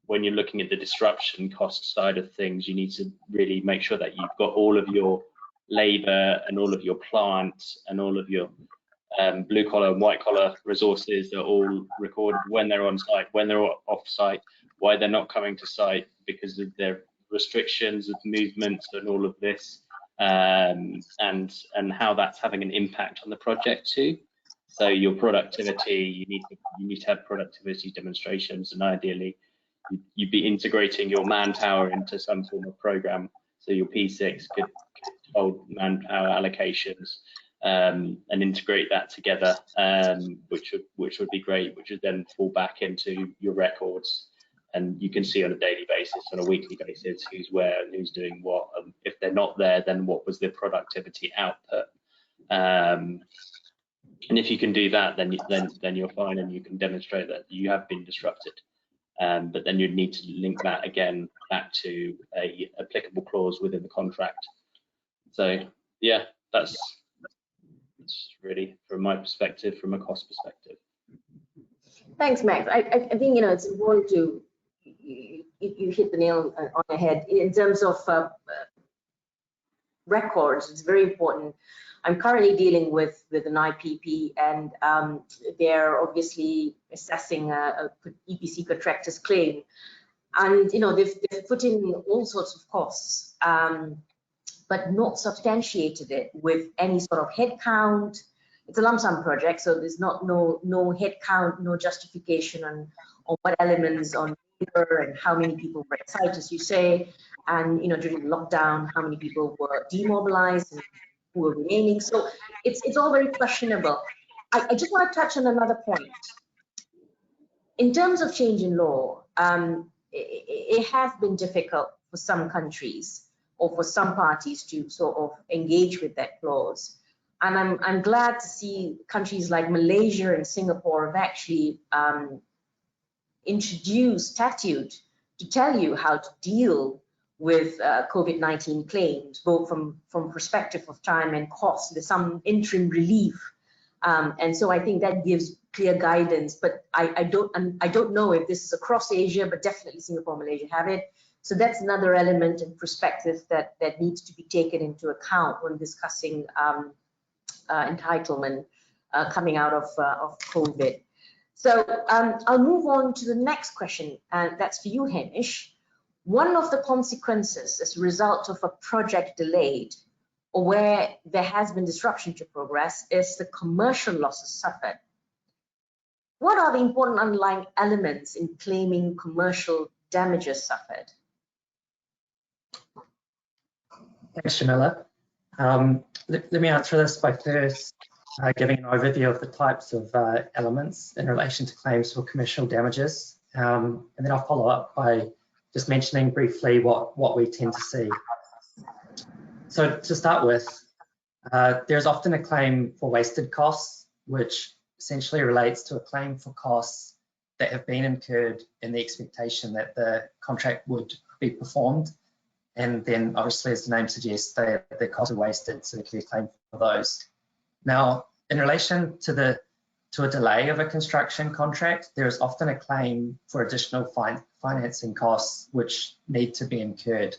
when you're looking at the disruption cost side of things, you need to really make sure that you've got all of your labor and all of your plant and all of your blue collar and white collar resources are all recorded when they're on site, when they're off site, why they're not coming to site because of their restrictions of movement and all of this, and how that's having an impact on the project too. So your productivity, you need to have productivity demonstrations, and ideally you'd be integrating your manpower into some form of program. So your P6 could hold manpower allocations and integrate that together, which would be great, which would then fall back into your records. And you can see on a daily basis, on a weekly basis, who's where and who's doing what. If they're not there, then what was their productivity output? And if you can do that, then you're fine, and you can demonstrate that you have been disrupted. But then you'd need to link that again back to a applicable clause within the contract. So yeah, that's really from my perspective, from a cost perspective. Thanks, Max. I think it's important to you hit the nail on the head in terms of records. It's very important. I'm currently dealing with an IPP, and they're obviously assessing a EPC contractor's claim, and they've put in all sorts of costs, but not substantiated it with any sort of head count. It's a lump sum project, so there's no head count, no justification on what elements on paper and how many people were at site, as you say, and during the lockdown, how many people were demobilized and who were remaining. So it's all very questionable. I just want to touch on another point. In terms of change in law, it has been difficult for some countries or for some parties to sort of engage with that clause. And I'm glad to see countries like Malaysia and Singapore have actually introduced statute to tell you how to deal with COVID-19 claims, both from perspective of time and cost. There's some interim relief, and so I think that gives clear guidance. But I don't know if this is across Asia, but definitely Singapore, Malaysia have it. So that's another element and perspective that needs to be taken into account when discussing entitlement coming out of COVID. So I'll move on to the next question, and that's for you, Hamish. One of the consequences as a result of a project delayed or where there has been disruption to progress is the commercial losses suffered. What are the important underlying elements in claiming commercial damages suffered? Thanks, Jamila. Let me answer this by first giving an overview of the types of elements in relation to claims for commercial damages, and then I'll follow up by just mentioning briefly what we tend to see. So to start with, there's often a claim for wasted costs, which essentially relates to a claim for costs that have been incurred in the expectation that the contract would be performed. And then obviously, as the name suggests, the costs are wasted, so there can be a claim for those. Now, in relation to a delay of a construction contract, there is often a claim for additional financing costs which need to be incurred.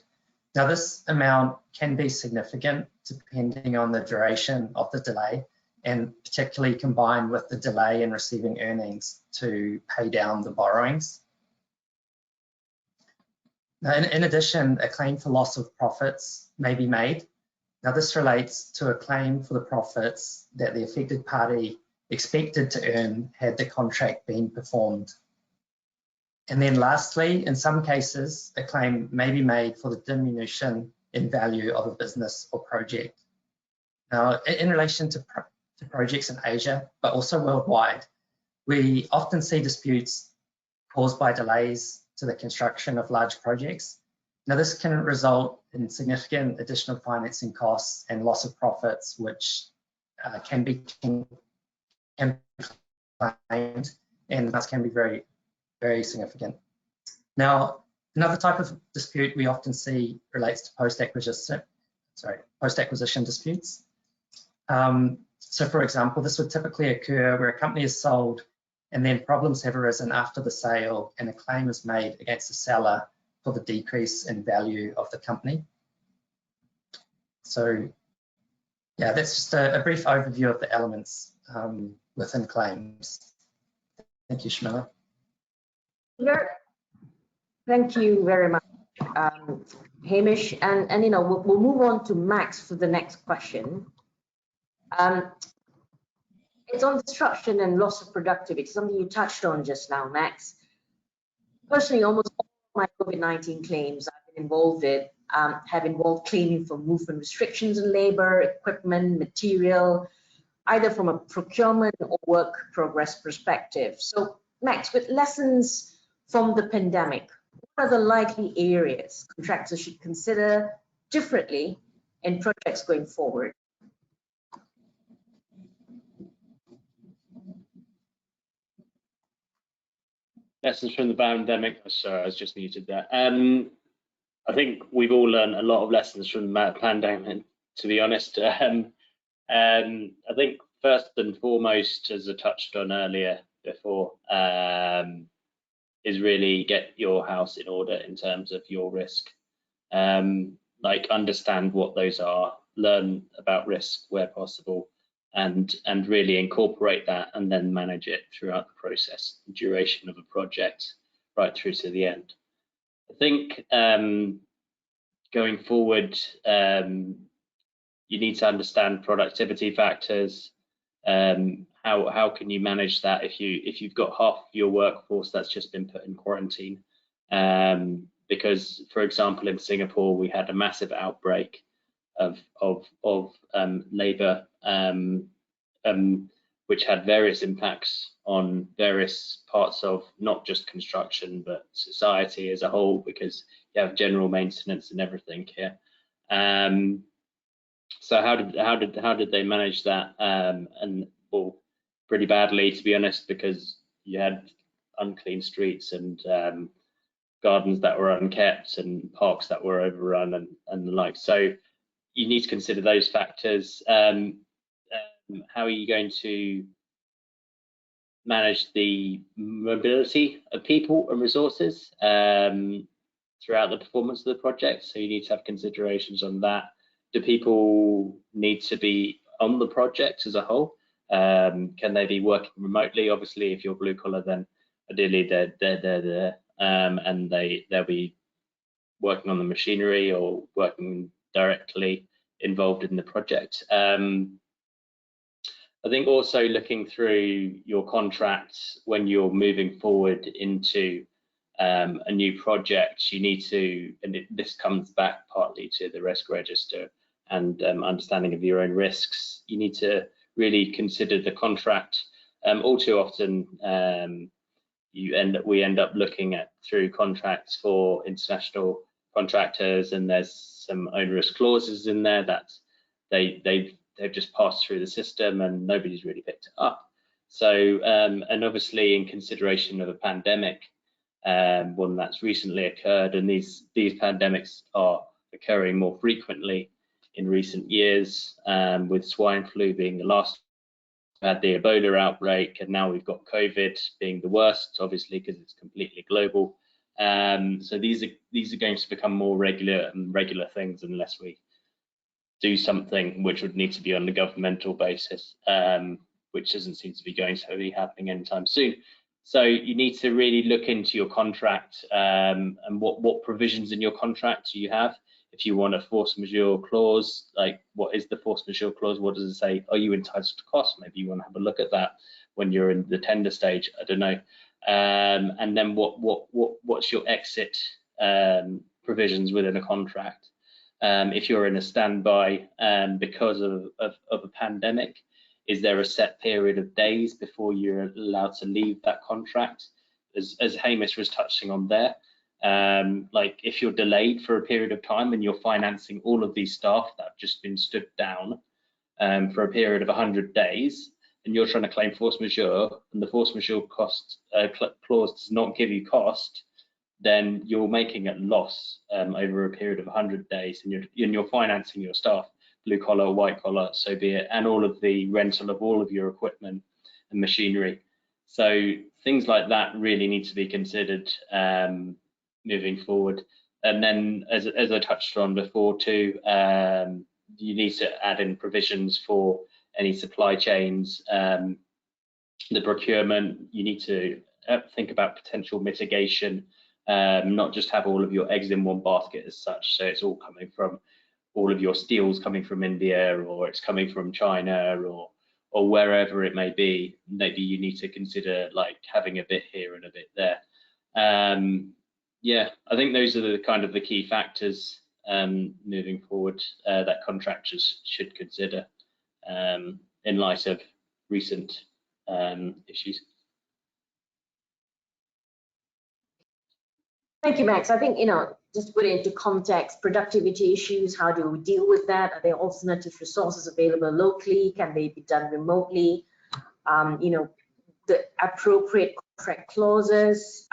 Now, this amount can be significant depending on the duration of the delay, and particularly combined with the delay in receiving earnings to pay down the borrowings. Now, in addition, a claim for loss of profits may be made. Now, this relates to a claim for the profits that the affected party expected to earn had the contract been performed. And then lastly, in some cases, a claim may be made for the diminution in value of a business or project. Now, in relation to projects in Asia, but also worldwide, we often see disputes caused by delays to the construction of large projects. Now, this can result in significant additional financing costs and loss of profits, which can be claimed, and that can be very, very significant. Now, another type of dispute we often see relates to post-acquisition disputes. So, for example, this would typically occur where a company is sold and then problems have arisen after the sale and a claim is made against the seller for the decrease in value of the company. So, yeah, that's just a brief overview of the elements within claims. Thank you, Shamila. Thank you very much, Hamish. And we'll move on to Max for the next question. It's on disruption and loss of productivity, something you touched on just now, Max. Personally, almost all of my COVID-19 claims I've been involved with have involved claiming for movement restrictions in labor, equipment, material, either from a procurement or work progress perspective. So, Max, with lessons from the pandemic, what are the likely areas contractors should consider differently in projects going forward? Lessons from the pandemic. Sorry, I was just muted there. I think we've all learned a lot of lessons from the pandemic, to be honest. I think first and foremost, as I touched on earlier before, is really get your house in order in terms of your risk. Like understand what those are, learn about risk where possible, and really incorporate that and then manage it throughout the process, the duration of a project, right through to the end. I think going forward, you need to understand productivity factors. How can you manage that if you've got half your workforce that's just been put in quarantine? Because, for example, in Singapore, we had a massive outbreak of labour, which had various impacts on various parts of not just construction but society as a whole, because you have general maintenance and everything here. So how did they manage that? And well, pretty badly, to be honest, because you had unclean streets and gardens that were unkept and parks that were overrun and the like. So you need to consider those factors. How are you going to manage the mobility of people and resources throughout the performance of the project? So you need to have considerations on that. Do people need to be on the project as a whole? Can they be working remotely? Obviously, if you're blue collar, then ideally they're there, and they'll be working on the machinery or working directly involved in the project. I think also looking through your contracts when you're moving forward into a new project, you need to, and this comes back partly to the risk register and understanding of your own risks. You need to really consider the contract. All too often, we end up looking at through contracts for international contractors, and there's some onerous clauses in there that they've just passed through the system and nobody's really picked it up. So and obviously in consideration of a pandemic, one that's recently occurred, and these pandemics are occurring more frequently in recent years, with swine flu being the last. We had the Ebola outbreak, and now we've got COVID being the worst, obviously, because it's completely global. So these are going to become more regular things unless we do something which would need to be on the governmental basis, which doesn't seem to be going to be happening anytime soon. So you need to really look into your contract and what provisions in your contract do you have. If you want a force majeure clause, like what is the force majeure clause? What does it say? Are you entitled to cost? Maybe you want to have a look at that when you're in the tender stage. I don't know. And then what's your exit provisions within a contract? If you're in a standby because of a pandemic, is there a set period of days before you're allowed to leave that contract? As Hamish was touching on there, like if you're delayed for a period of time and you're financing all of these staff that have just been stood down for a period of 100 days, and you're trying to claim force majeure, and the force majeure cost clause does not give you cost, then you're making a loss over a period of 100 days, and you're financing your staff, blue collar, white collar, so be it, and all of the rental of all of your equipment and machinery. So things like that really need to be considered moving forward. And then, as I touched on before too, you need to add in provisions for any supply chains, the procurement. You need to think about potential mitigation. Not just have all of your eggs in one basket as such, so it's all coming from, all of your steel's coming from India, or it's coming from China, or wherever it may be. Maybe you need to consider like having a bit here and a bit there. Yeah, I think those are the kind of the key factors moving forward that contractors should consider in light of recent issues. Thank you, Max. I think, just to put it into context, productivity issues, how do we deal with that? Are there alternative resources available locally? Can they be done remotely? The appropriate contract clauses,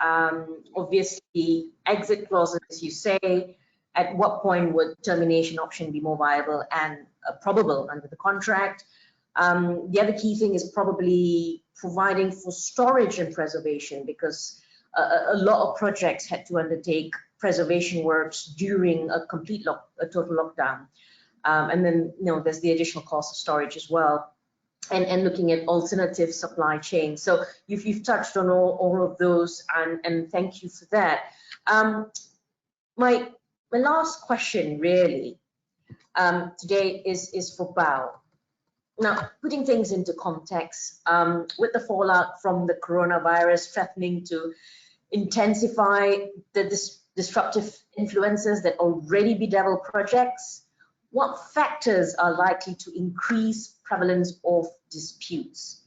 obviously exit clauses, as you say. At what point would termination option be more viable and probable under the contract? The other key thing is probably providing for storage and preservation, because a lot of projects had to undertake preservation works during a total lockdown. And then, there's the additional cost of storage as well, and looking at alternative supply chains. So you've touched on all of those, and thank you for that. My last question really today is for Bao. Now, putting things into context, with the fallout from the coronavirus threatening to intensify the disruptive influences that already bedevil projects, what factors are likely to increase prevalence of disputes?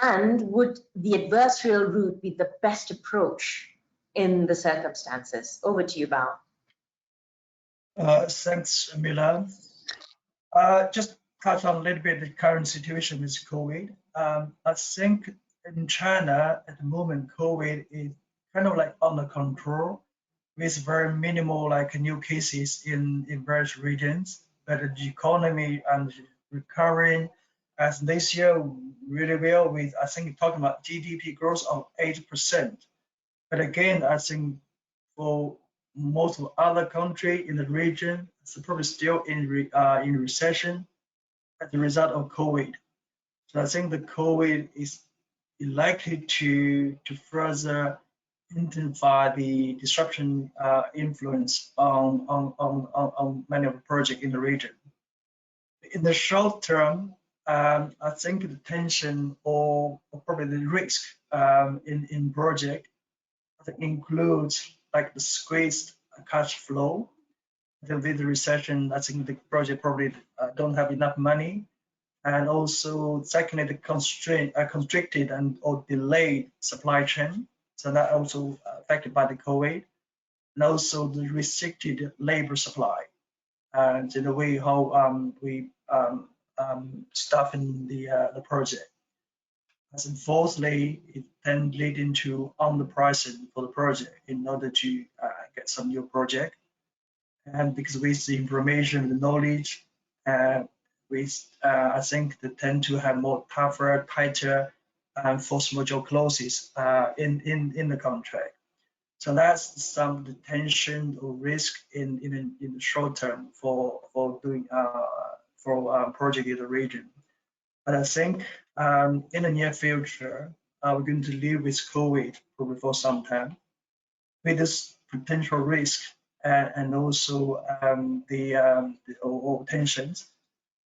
And would the adversarial route be the best approach in the circumstances? Over to you, Bao. Thanks, Milan. Just touch on a little bit the current situation with COVID. I think in China at the moment, COVID is kind of like under control with very minimal like new cases in various regions, but the economy and recovering as this year really well with, I think talking about GDP growth of 8%. But again, I think for most of other countries in the region, it's probably still in recession as a result of COVID. So I think the COVID is likely to further intensify the disruption influence on many of the projects in the region. In the short term, I think the tension or probably the risk in project includes like the squeezed cash flow. With the recession, I think the project probably don't have enough money, and also secondly the constricted and or delayed supply chain. So that also affected by the COVID, and also the restricted labor supply, and in the way how we staffing the project. And fourthly, it then lead into underpricing for the project in order to get some new project. And because with the information, the knowledge, I think they tend to have more tougher, tighter, force majeure clauses in the contract. So that's some the tension or risk in the short term for doing project in the region. But I think in the near future, we're going to live with COVID probably for some time. With this potential risk and also the tensions,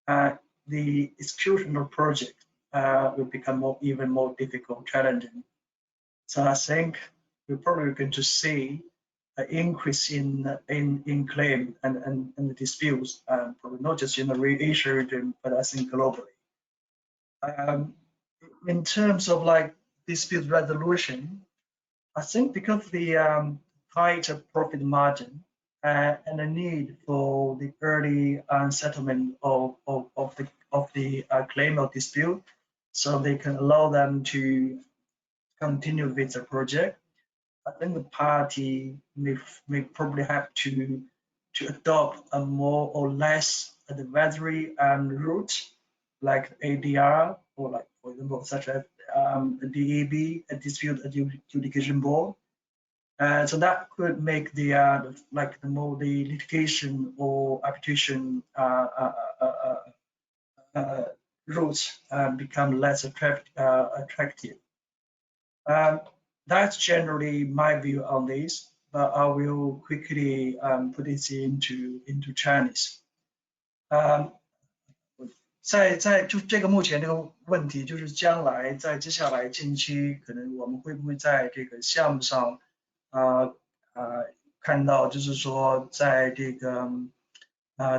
the execution of project will become even more difficult, challenging. So I think we're probably going to see an increase in claim and the disputes, probably not just in the Asia region, but I think globally. In terms of like dispute resolution, I think because of the tighter profit margin and the need for the early settlement of the claim or dispute, so they can allow them to continue with the project. I think the party may probably have to adopt a more or less advisory route, like ADR, or like for example such as a DAB, a dispute adjudication board. So that could make the litigation or arbitration routes become less attractive. That's generally my view on this, but I will quickly put this into Chinese. 在就这个目前这个问题，就是将来在接下来近期，可能我们会不会在这个项目上，看到就是说在这个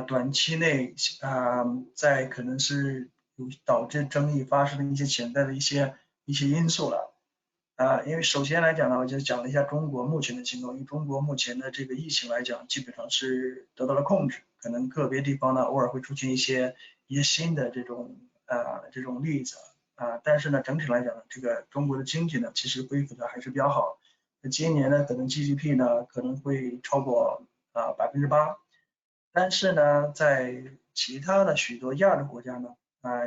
短期内，在可能是有导致争议发生的一些潜在的一些因素了。因为首先来讲呢，我就讲了一下中国目前的情况。因为中国目前的这个疫情来讲，基本上是得到了控制，可能个别地方呢偶尔会出现一些新的这种例子但是呢，整体来讲呢，这个中国的经济呢，其实恢复的还是比较好。今年呢，可能 GDP 呢可能会超过8%，但是呢，在其他的许多亚洲国家呢，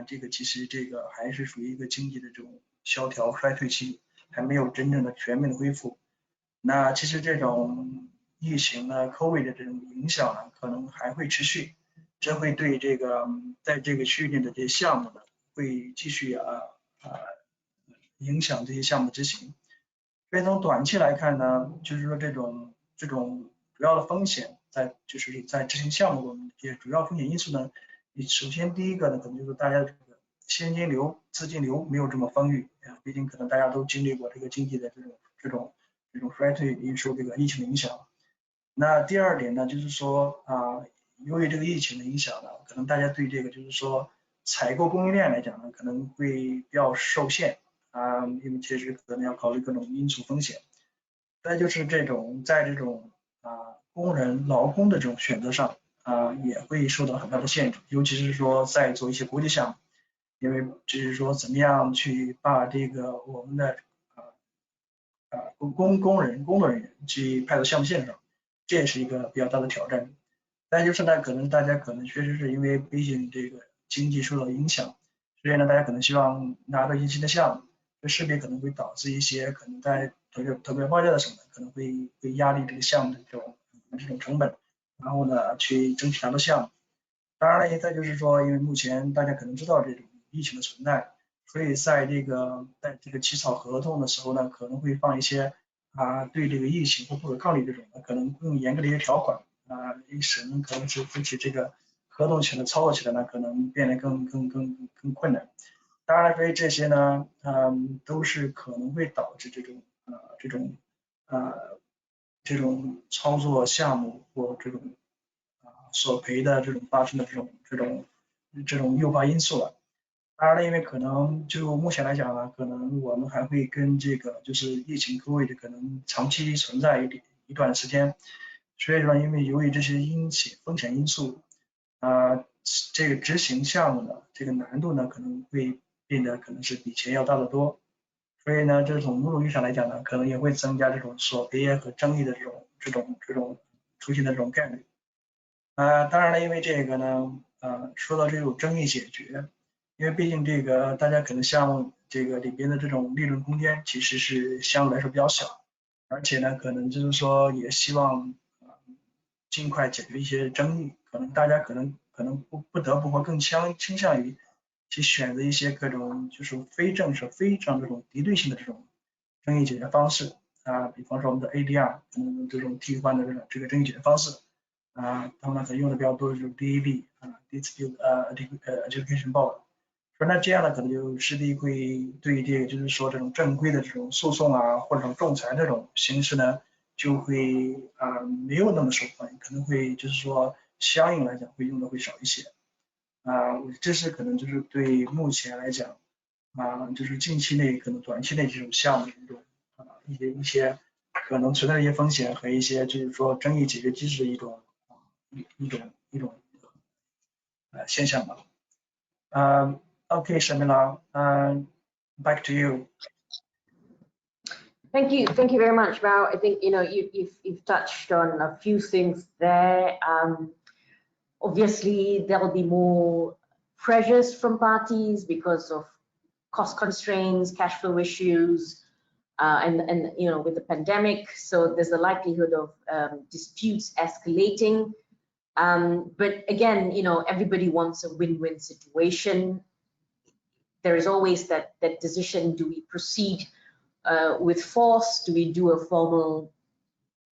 这个其实这个还是属于一个经济的这种萧条衰退期。还没有真正的全面的恢复，那其实这种疫情呢 ，COVID 的这种影响呢，可能还会持续，这会对这个在这个区域内的这些项目呢，会继续影响这些项目执行。所以从短期来看呢，就是说这种主要的风险就是在执行项目中，这些主要风险因素呢，首先第一个呢，可能就是大家这个现金流、资金流没有这么丰裕毕竟可能大家都经历过这个经济的这种衰退，受这个疫情的影响。那第二点呢，就是说由于这个疫情的影响呢，可能大家对这个就是说采购供应链来讲呢，可能会比较受限因为确实可能要考虑各种因素风险。再就是在这种工人劳工的这种选择上也会受到很大的限制，尤其是说在做一些国际项目，因为就是说怎么样去把这个我们的工作人员去派到项目线上，这也是一个比较大的挑战。但就是呢，可能大家可能确实是因为毕竟这个经济受到影响，所以呢，大家可能希望拿到一些新的项目，这势必可能会导致一些可能在投标报价的时候呢，可能会压低这个项目的这种成本，然后呢去争取拿到项目。当然了，再就是说，因为目前大家可能知道这种疫情的存在，所以在这个起草合同的时候呢，可能会放一些对这个疫情或不可抗力这种可能更严格的一些条款使人可能是使这个合同起来操作起来呢，可能变得更困难。当然，所以这些呢，都是可能会导致这种操作项目或这种索赔的这种发生的这种诱发因素了。当然了，因为可能就目前来讲呢，可能我们还会跟这个就是疫情COVID可能长期存在一段时间，所以说因为由于这些风险因素这个执行项目呢，这个难度呢可能会变得可能是比前要大得多，所以呢，这种某种意义上来讲呢，可能也会增加这种索赔和争议的这种出现的这种概率。当然了，因为这个呢，说到这种争议解决，因为毕竟这个大家可能像这个里边的这种利润空间其实是相对来说比较小，而且呢，可能就是说也希望尽快解决一些争议，可能大家可能不得不或更倾向于去选择一些各种就是非正式、非常这种敌对性的这种争议解决方式比方说我们的 ADR 这种替换的这个争议解决方式他们可能用的比较多的就是 DAB Dispute Adjudication Board。说那这样呢，可能就势必会对这个就是说这种正规的这种诉讼或者说仲裁这种形式呢，就会没有那么受欢迎，可能会就是说相应来讲会用的会少一些这是可能就是对目前来讲就是近期内可能短期内这种项目的这种一些可能存在的一些风险和一些就是说争议解决机制的一种现象吧。Okay, Shamila, back to you. Thank you very much, Bao. I think you've touched on a few things there. Obviously, there'll be more pressures from parties because of cost constraints, cash flow issues, and with the pandemic. So there's the likelihood of disputes escalating. But again, everybody wants a win-win situation. There is always that decision: do we proceed with force? Do we do a formal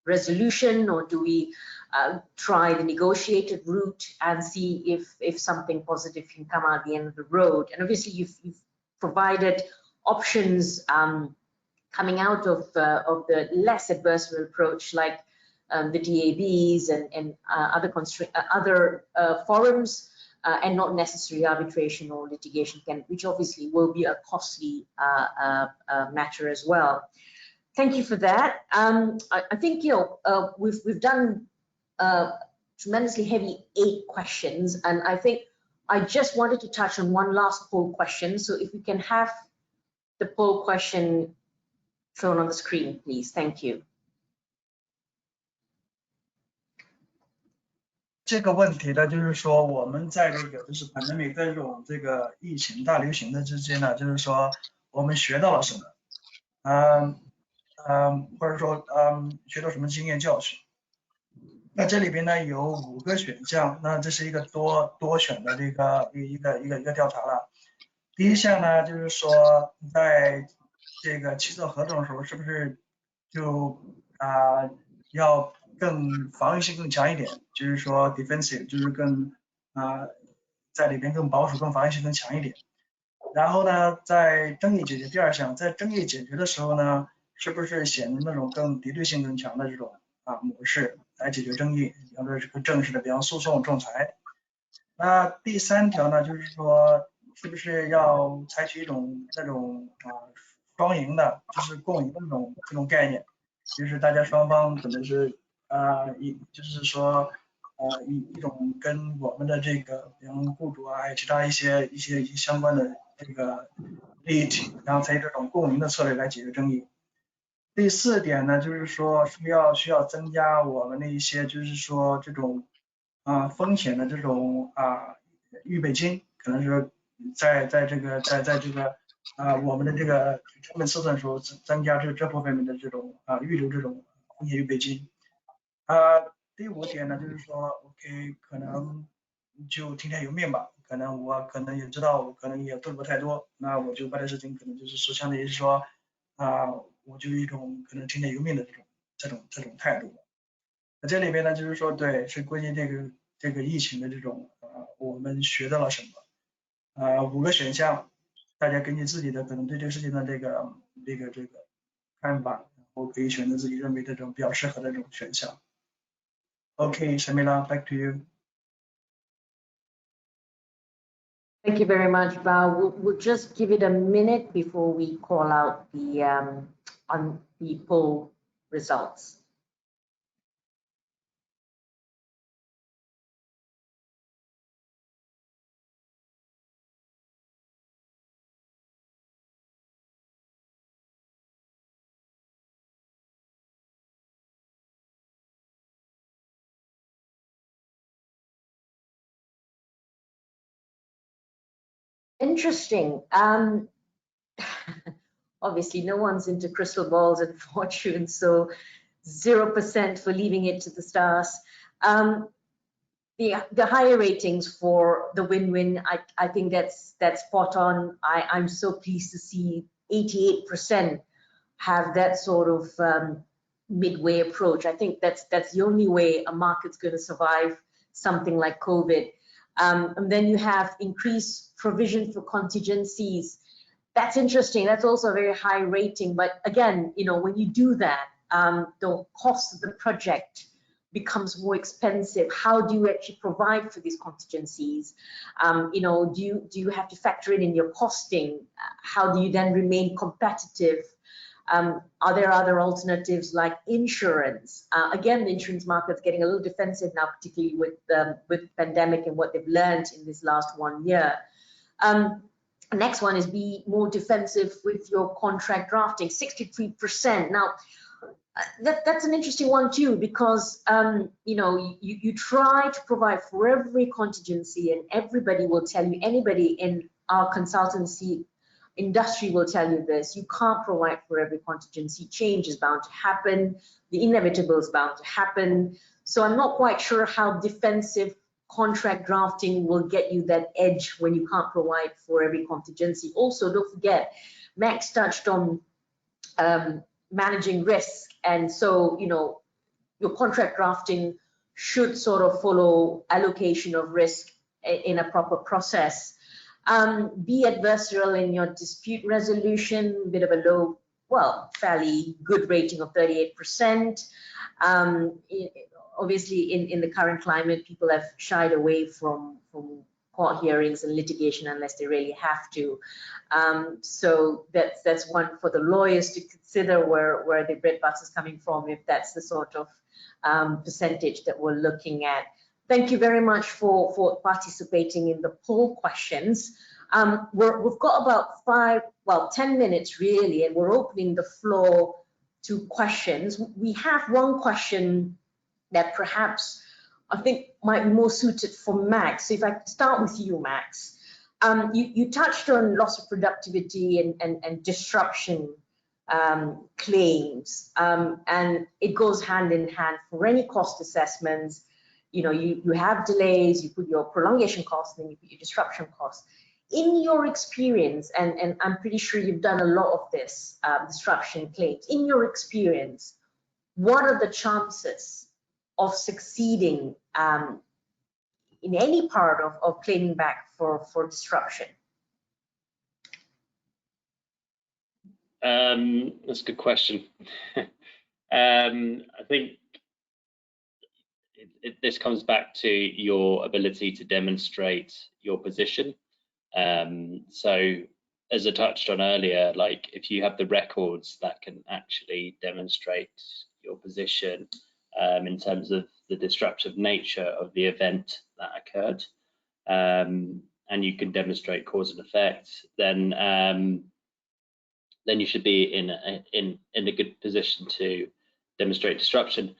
resolution, or do we try the negotiated route and see if something positive can come out at the end of the road? And obviously, you've provided options coming out of the less adversarial approach, like the DABs and other forums, and not necessarily arbitration or litigation, which obviously will be a costly matter as well. Thank you for that. I think we've done tremendously heavy 8 questions, and I think I just wanted to touch on one last poll question. So if we can have the poll question shown on the screen, please. Thank you. 这个问题呢，就是说我们在这个就是 pandemic 在这个疫情大流行的之间呢，就是说我们学到了什么？或者说学到什么经验教训？那这里边呢有5个选项，那这是一个多选的这个一个调查了。第一项呢，就是说在这个起草合同的时候，是不是就要更防御性更强一点，就是说 defensive， 就是更在里边更保守，更防御性更强一点。然后呢，在争议解决第2项，在争议解决的时候呢，是不是选择那种更敌对性更强的这种模式来解决争议，比方说是更正式的，比方诉讼、仲裁。那第3条呢，就是说是不是要采取一种那种双赢的，就是共赢的这种概念，就是大家双方可能是就是说一种跟我们的这个比方雇主啊，还有其他一些相关的这个利益体，然后采取这种共赢的策略来解决争议。第4点呢，就是说需要增加我们的一些就是说这种风险的这种预备金，可能是在这个我们的这个成本测算的时候增加这部分的这种预留这种风险预备金。第5点呢，就是说 OK 可能就听天由命吧，我可能也知道我可能也做不太多，那我就把这事情可能就是说相当于是说我就一种可能听天由命的这种态度。那这里边呢，就是说对，是关于这个疫情的这种我们学到了什么5个选项，大家根据自己的可能对这个事情的这个看法，然后可以选择自己认为的这种比较适合的这种选项。Okay, Shamila, back to you. Thank you very much, Val. We'll just give it a minute before we call out the poll results. Interesting. Obviously, no one's into crystal balls and fortune, so 0% for leaving it to the stars. The higher ratings for the win-win, I think that's spot on. I'm so pleased to see 88% have that sort of midway approach. I think that's the only way a market's going to survive something like COVID. And then you have increased provision for contingencies. That's interesting. That's also a very high rating. But again, when you do that, the cost of the project becomes more expensive. How do you actually provide for these contingencies? Do you have to factor in your costing? How do you then remain competitive? Are there other alternatives like insurance? Again, the insurance market's getting a little defensive now, particularly with the pandemic and what they've learned in this last 1 year. Next one is be more defensive with your contract drafting, 63%. Now, that's an interesting one too, because you try to provide for every contingency, and everybody will tell you, anybody in our consultancy industry will tell you this: you can't provide for every contingency. Change is bound to happen. The inevitable is bound to happen. So I'm not quite sure how defensive contract drafting will get you that edge when you can't provide for every contingency. Also, don't forget, Max touched on managing risk, and so your contract drafting should sort of follow allocation of risk in a proper process. Be adversarial in your dispute resolution, a bit of a low, well, fairly good rating of 38%. Obviously, in the current climate, people have shied away from court hearings and litigation unless they really have to. So that's one for the lawyers to consider where the bread butter is coming from, if that's the sort of percentage that we're looking at. Thank you very much for participating in the poll questions. We've got about 10 minutes really, and we're opening the floor to questions. We have one question that perhaps I think might be more suited for Max. So if I could start with you, Max. You touched on loss of productivity and disruption claims, and it goes hand in hand for any cost assessments. You have delays, you put your prolongation costs, then you put your disruption costs. In your experience, and I'm pretty sure you've done a lot of this disruption claims, in your experience, what are the chances of succeeding in any part of claiming back for disruption? That's a good question. I think this comes back to your ability to demonstrate your position. So as I touched on earlier, like if you have the records that can actually demonstrate your position, in terms of the disruptive nature of the event that occurred, and you can demonstrate cause and effect, then you should be in a good position to demonstrate disruption.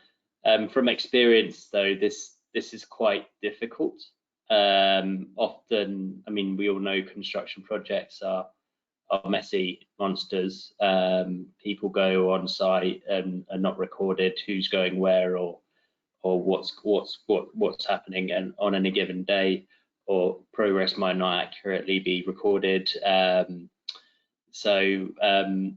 From experience, though, this is quite difficult. Often, I mean, we all know construction projects are messy monsters. People go on site and are not recorded who's going where or what's happening and on any given day, or progress might not accurately be recorded. So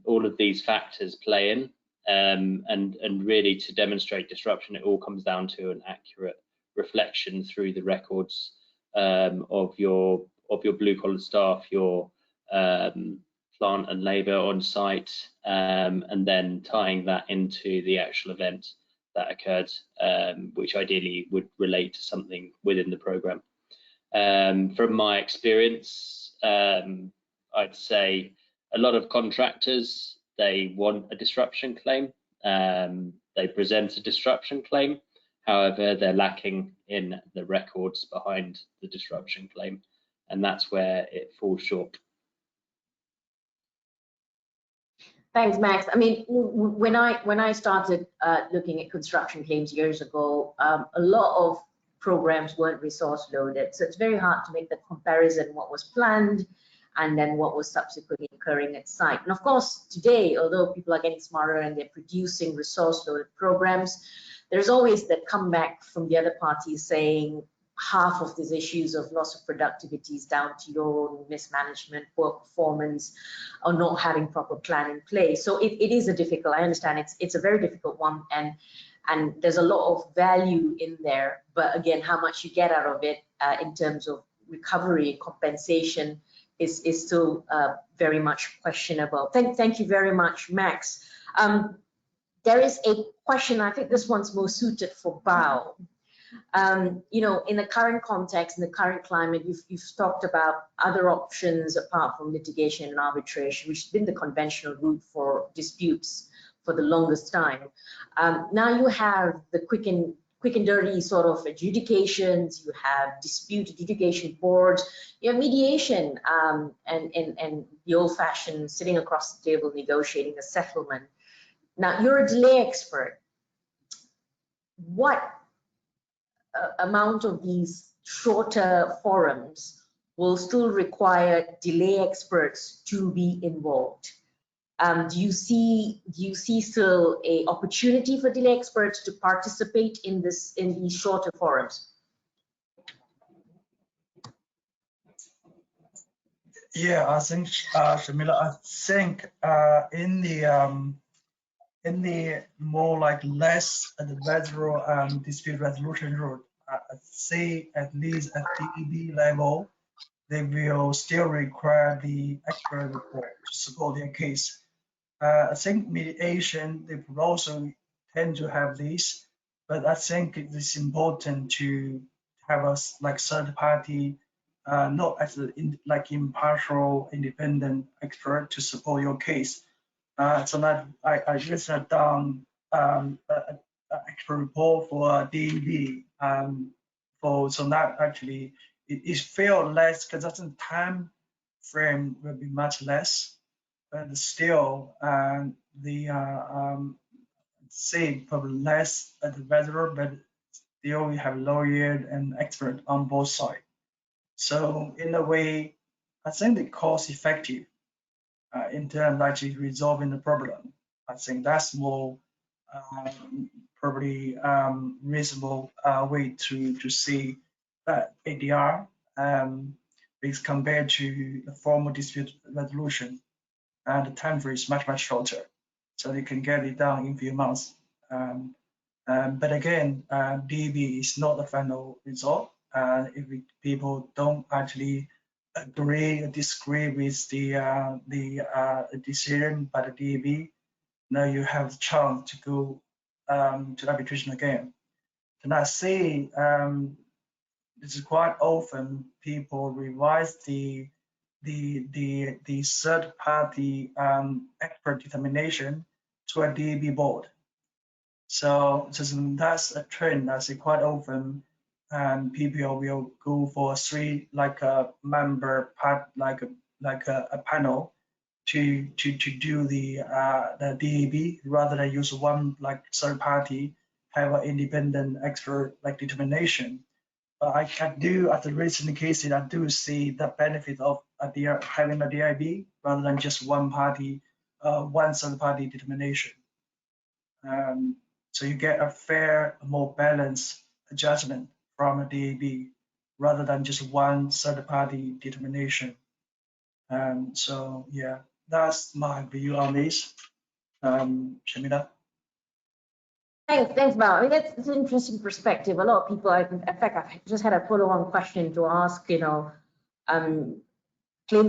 all of these factors play in, and really to demonstrate disruption, it all comes down to an accurate reflection through the records of your blue collar staff, your plant and labour on site, and then tying that into the actual event that occurred, which ideally would relate to something within the programme. From my experience, I'd say a lot of contractors, they want a disruption claim. They present a disruption claim. However, they're lacking in the records behind the disruption claim, and that's where it falls short. Thanks, Max. I mean, when I started looking at construction claims years ago, a lot of programs weren't resource loaded, so it's very hard to make that comparison, what was planned and then what was subsequently occurring at site. And of course, today, although people are getting smarter and they're producing resource loaded programs, there's always that comeback from the other party saying half of these issues of loss of productivity is down to your own mismanagement, poor performance, or not having proper plan in place. So it is a difficult, I understand it's a very difficult one, and there's a lot of value in there, but again, how much you get out of it in terms of recovery, compensation is still very much questionable. Thank you very much, Max. There is a question, I think this one's more suited for Bao. You know, in the current context, in the current climate, you've talked about other options apart from litigation and arbitration, which has been the conventional route for disputes for the longest time. Now you have the quick and dirty sort of adjudications, you have dispute adjudication boards, you have mediation, and the old-fashioned sitting across the table negotiating a settlement. Now, you're a delay expert. What amount of these shorter forums will still require delay experts to be involved? Do you see still a opportunity for delay experts to participate in these shorter forums? Yeah, I think, Shamila, I think in the more like less adversarial dispute resolution route, I'd say at least at DEB level, they will still require the expert report to support their case. I think mediation, they will also tend to have this, but I think it is important to have a like third party, not as like impartial, independent expert to support your case. So that I just had done an expert report for DEB, so that actually it felt less because that's the time frame will be much less, but still say probably less advisor, but still we have lawyer and expert on both sides. So in a way, I think the cost effective in terms of actually resolving the problem. I think that's more probably reasonable way to see that ADR is compared to the formal dispute resolution, and the time frame is much shorter, so they can get it done in a few months. But again, DEB is not the final result. If people don't actually agree or disagree with the decision by the DEB, now you have the chance to go to arbitration again. And I see this is quite often people revise the third party expert determination to a DEB board. So that's a trend I see quite often, and people will go for three like a member part like a panel to do the DAB rather than use one like third party have an independent expert like determination. But I do at the recent cases I do see the benefit of having a DIB rather than just one party, one third party determination. So you get a fair, more balanced judgment from a DAB rather than just one third party determination. So yeah, that's my view on this. Shamila. Thanks, Val. I mean, that's an interesting perspective. A lot of people, in fact, I just had a follow-on question to ask, claims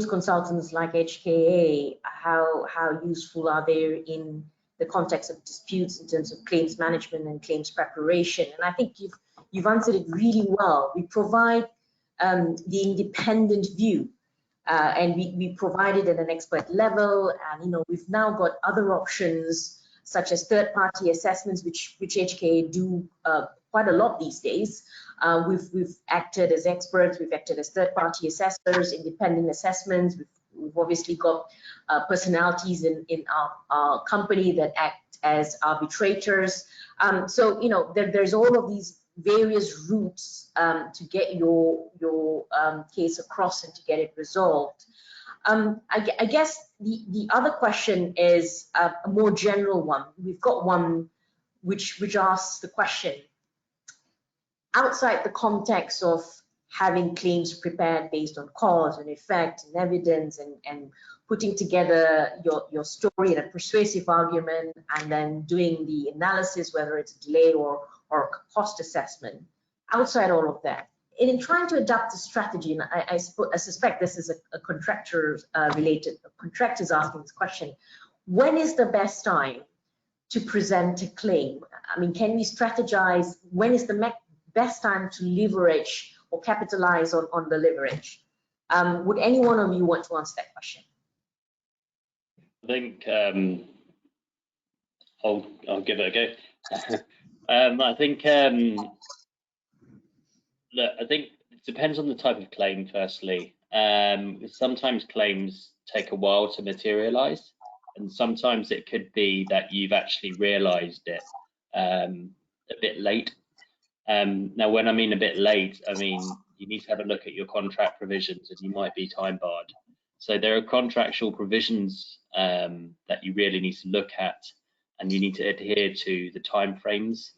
consultants like HKA, how useful are they in the context of disputes in terms of claims management and claims preparation? And I think you've answered it really well. We provide the independent view, and we provide it at an expert level, and we've now got other options such as third-party assessments, which HKA do quite a lot these days. We've acted as experts, we've acted as third-party assessors, independent assessments. We've obviously got personalities in our company that act as arbitrators. So there's all of these various routes to get your case across and to get it resolved. I guess the other question is a more general one. We've got one which asks the question, outside the context of having claims prepared based on cause and effect and evidence and putting together your story and a persuasive argument and then doing the analysis, whether it's a delay or cost assessment, outside all of that, in trying to adapt the strategy, and I suspect this is a contractor related, contractors asking this question, when is the best time to present a claim? I mean, can we strategize when is the best time to leverage or capitalize on the leverage? Would any one of you want to answer that question? I think I'll give it a go. I think it depends on the type of claim. Firstly, sometimes claims take a while to materialize, and sometimes it could be that you've actually realized it a bit late. Now, when I mean a bit late, I mean you need to have a look at your contract provisions, and you might be time barred. So there are contractual provisions that you really need to look at, and you need to adhere to the timeframes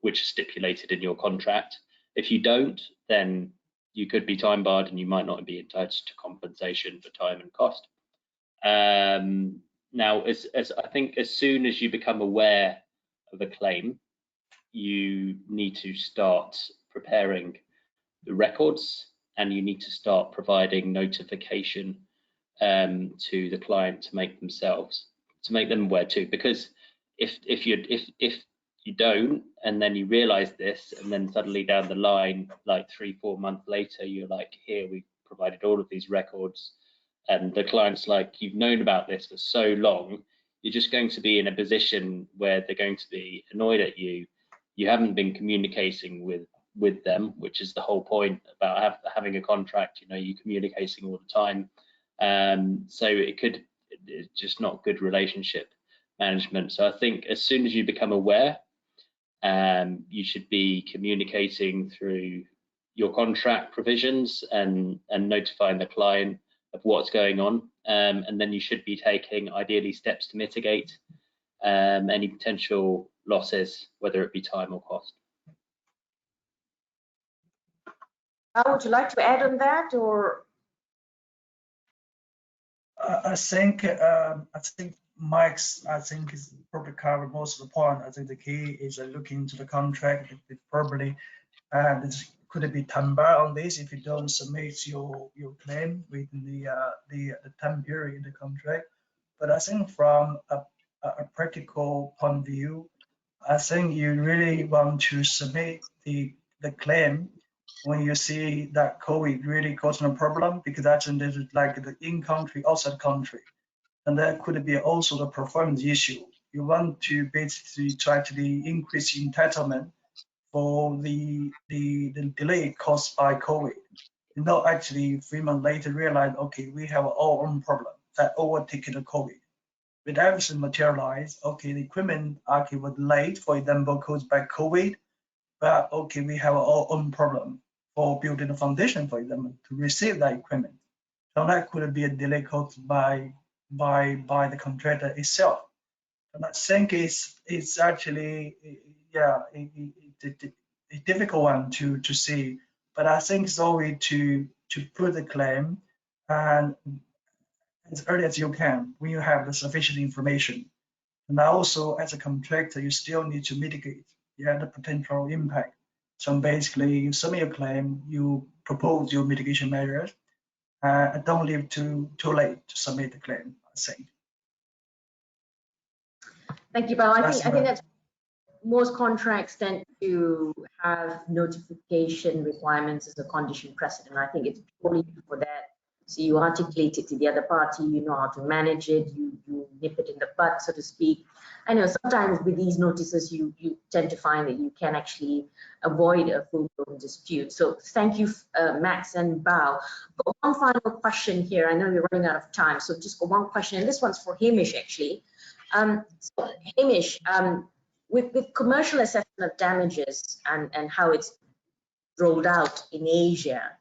which are stipulated in your contract. If you don't, then you could be time barred, and you might not be entitled to compensation for time and cost. Now, as I think, as soon as you become aware of a claim, you need to start preparing the records, and you need to start providing notification to the client to make them aware too. Because if you don't, and then you realize this, and then suddenly down the line, like 3-4 months later, you're like, here, we provided all of these records, and the client's like, you've known about this for so long, you're just going to be in a position where they're going to be annoyed at you. You haven't been communicating with them, which is the whole point about having a contract. You're communicating all the time. So it's just not good relationship management. So I think as soon as you become aware, you should be communicating through your contract provisions and notifying the client of what's going on, and then you should be taking ideally steps to mitigate any potential losses, whether it be time or cost. Would you like to add on that, or? I think Mike's is probably covered most of the point. I think the key is looking into the contract. Probably could it be time bar on this if you don't submit your claim within the time period in the contract. But I think from a practical point of view, I think you really want to submit the claim when you see that COVID really causing a problem, because that's like the in-country, outside country. And that could be also the performance issue. you want to basically try to increase entitlement for the delay caused by COVID. You know, actually 3 months later realize, okay, we have our own problem that overtaken the COVID. When everything materialized, okay, the equipment actually was delayed, for example, caused by COVID, but okay, we have our own problem for building the foundation, for example, to receive that equipment. So that could be a delay caused by the contractor itself. And I think it's actually, yeah, a difficult one to see, but I think it's always to put the claim and as early as you can when you have the sufficient information. And also as a contractor, you still need to mitigate the potential impact. So basically you submit your claim, you propose your mitigation measures, and don't leave too late to submit the claim, I think. Thank you, Bao. I think that's most contracts tend to have notification requirements as a condition precedent. I think it's purely for that. So you articulate it to the other party, you know how to manage it, you nip it in the bud, so to speak. I know sometimes with these notices, you tend to find that you can actually avoid a full-blown dispute. So thank you, Max and Bao. But one final question here. I know we're running out of time, so just one question, and this one's for Hamish actually. So Hamish, with commercial assessment of damages and how it's rolled out in Asia,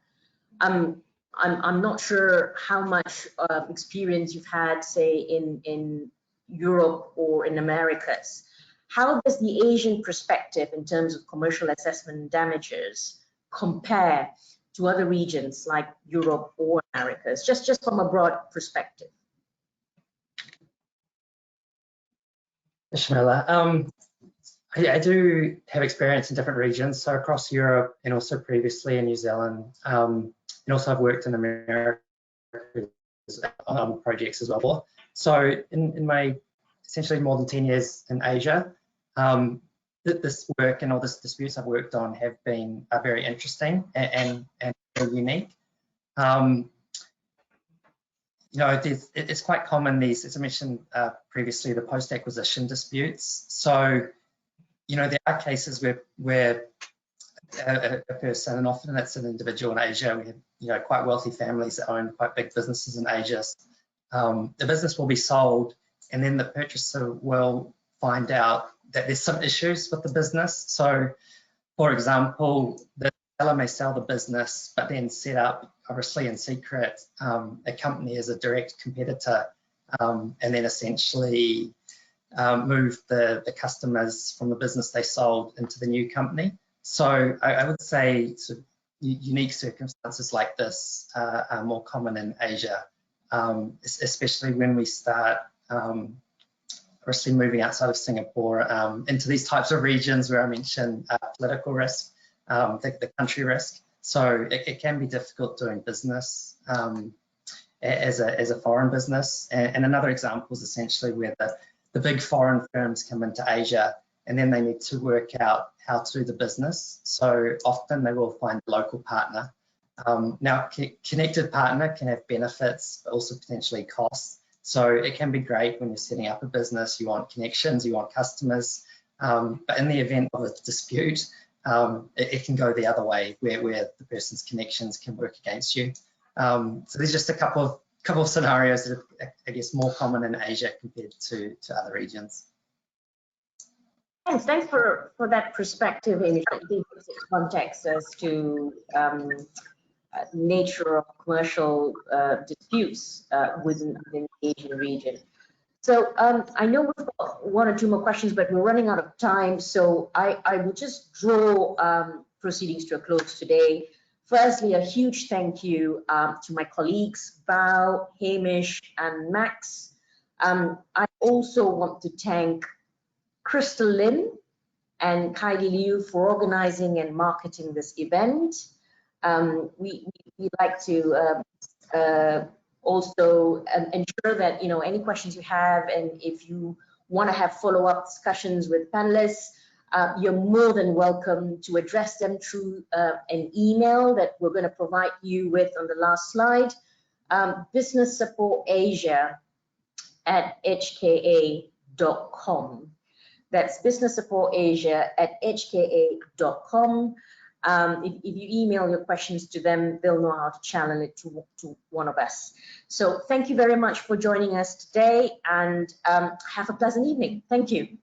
I'm not sure how much experience you've had, say, in Europe or in Americas. How does the Asian perspective in terms of commercial assessment and damages compare to other regions like Europe or Americas, just from a broad perspective? Shamila, I do have experience in different regions, so across Europe and also previously in New Zealand, and also I've worked in America on projects as well. So in my essentially more than 10 years in Asia, this work and all the disputes I've worked on have been very interesting and very unique. You know, it's quite common these, as I mentioned previously, the post-acquisition disputes. So, you know, there are cases where a person, and often it's an individual in Asia, we have, you know, quite wealthy families that own quite big businesses in Asia. The business will be sold, and then the purchaser will find out that there's some issues with the business. So, for example, the seller may sell the business, but then set up, obviously in secret, a company as a direct competitor, and then essentially move the customers from the business they sold into the new company. So I would say sort of unique circumstances like this are more common in Asia, especially when we start obviously moving outside of Singapore into these types of regions where I mentioned political risk, the country risk. So it can be difficult doing business as a foreign business. And another example is essentially where the big foreign firms come into Asia and then they need to work out how to do the business. So often they will find a local partner. Now, connected partner can have benefits, but also potentially costs. So it can be great when you're setting up a business, you want connections, you want customers, but in the event of a dispute, it can go the other way where the person's connections can work against you. So there's just a couple of scenarios that are, I guess, more common in Asia compared to other regions. Thanks for that perspective, Amy. I think it's context as to nature of commercial disputes within the Asian region. So I know we've got one or two more questions, but we're running out of time. So I will just draw proceedings to a close today. Firstly, a huge thank you to my colleagues, Bao, Hamish, and Max. I also want to thank Crystal Lim and Kylie Liu for organizing and marketing this event. We'd like to also ensure that, you know, any questions you have, and if you want to have follow-up discussions with panelists, you're more than welcome to address them through an email that we're going to provide you with on the last slide, business support Asia@hka.com. That's business support Asia at hka.com. If you email your questions to them, they'll know how to channel it to one of us. So thank you very much for joining us today, and have a pleasant evening. Thank you.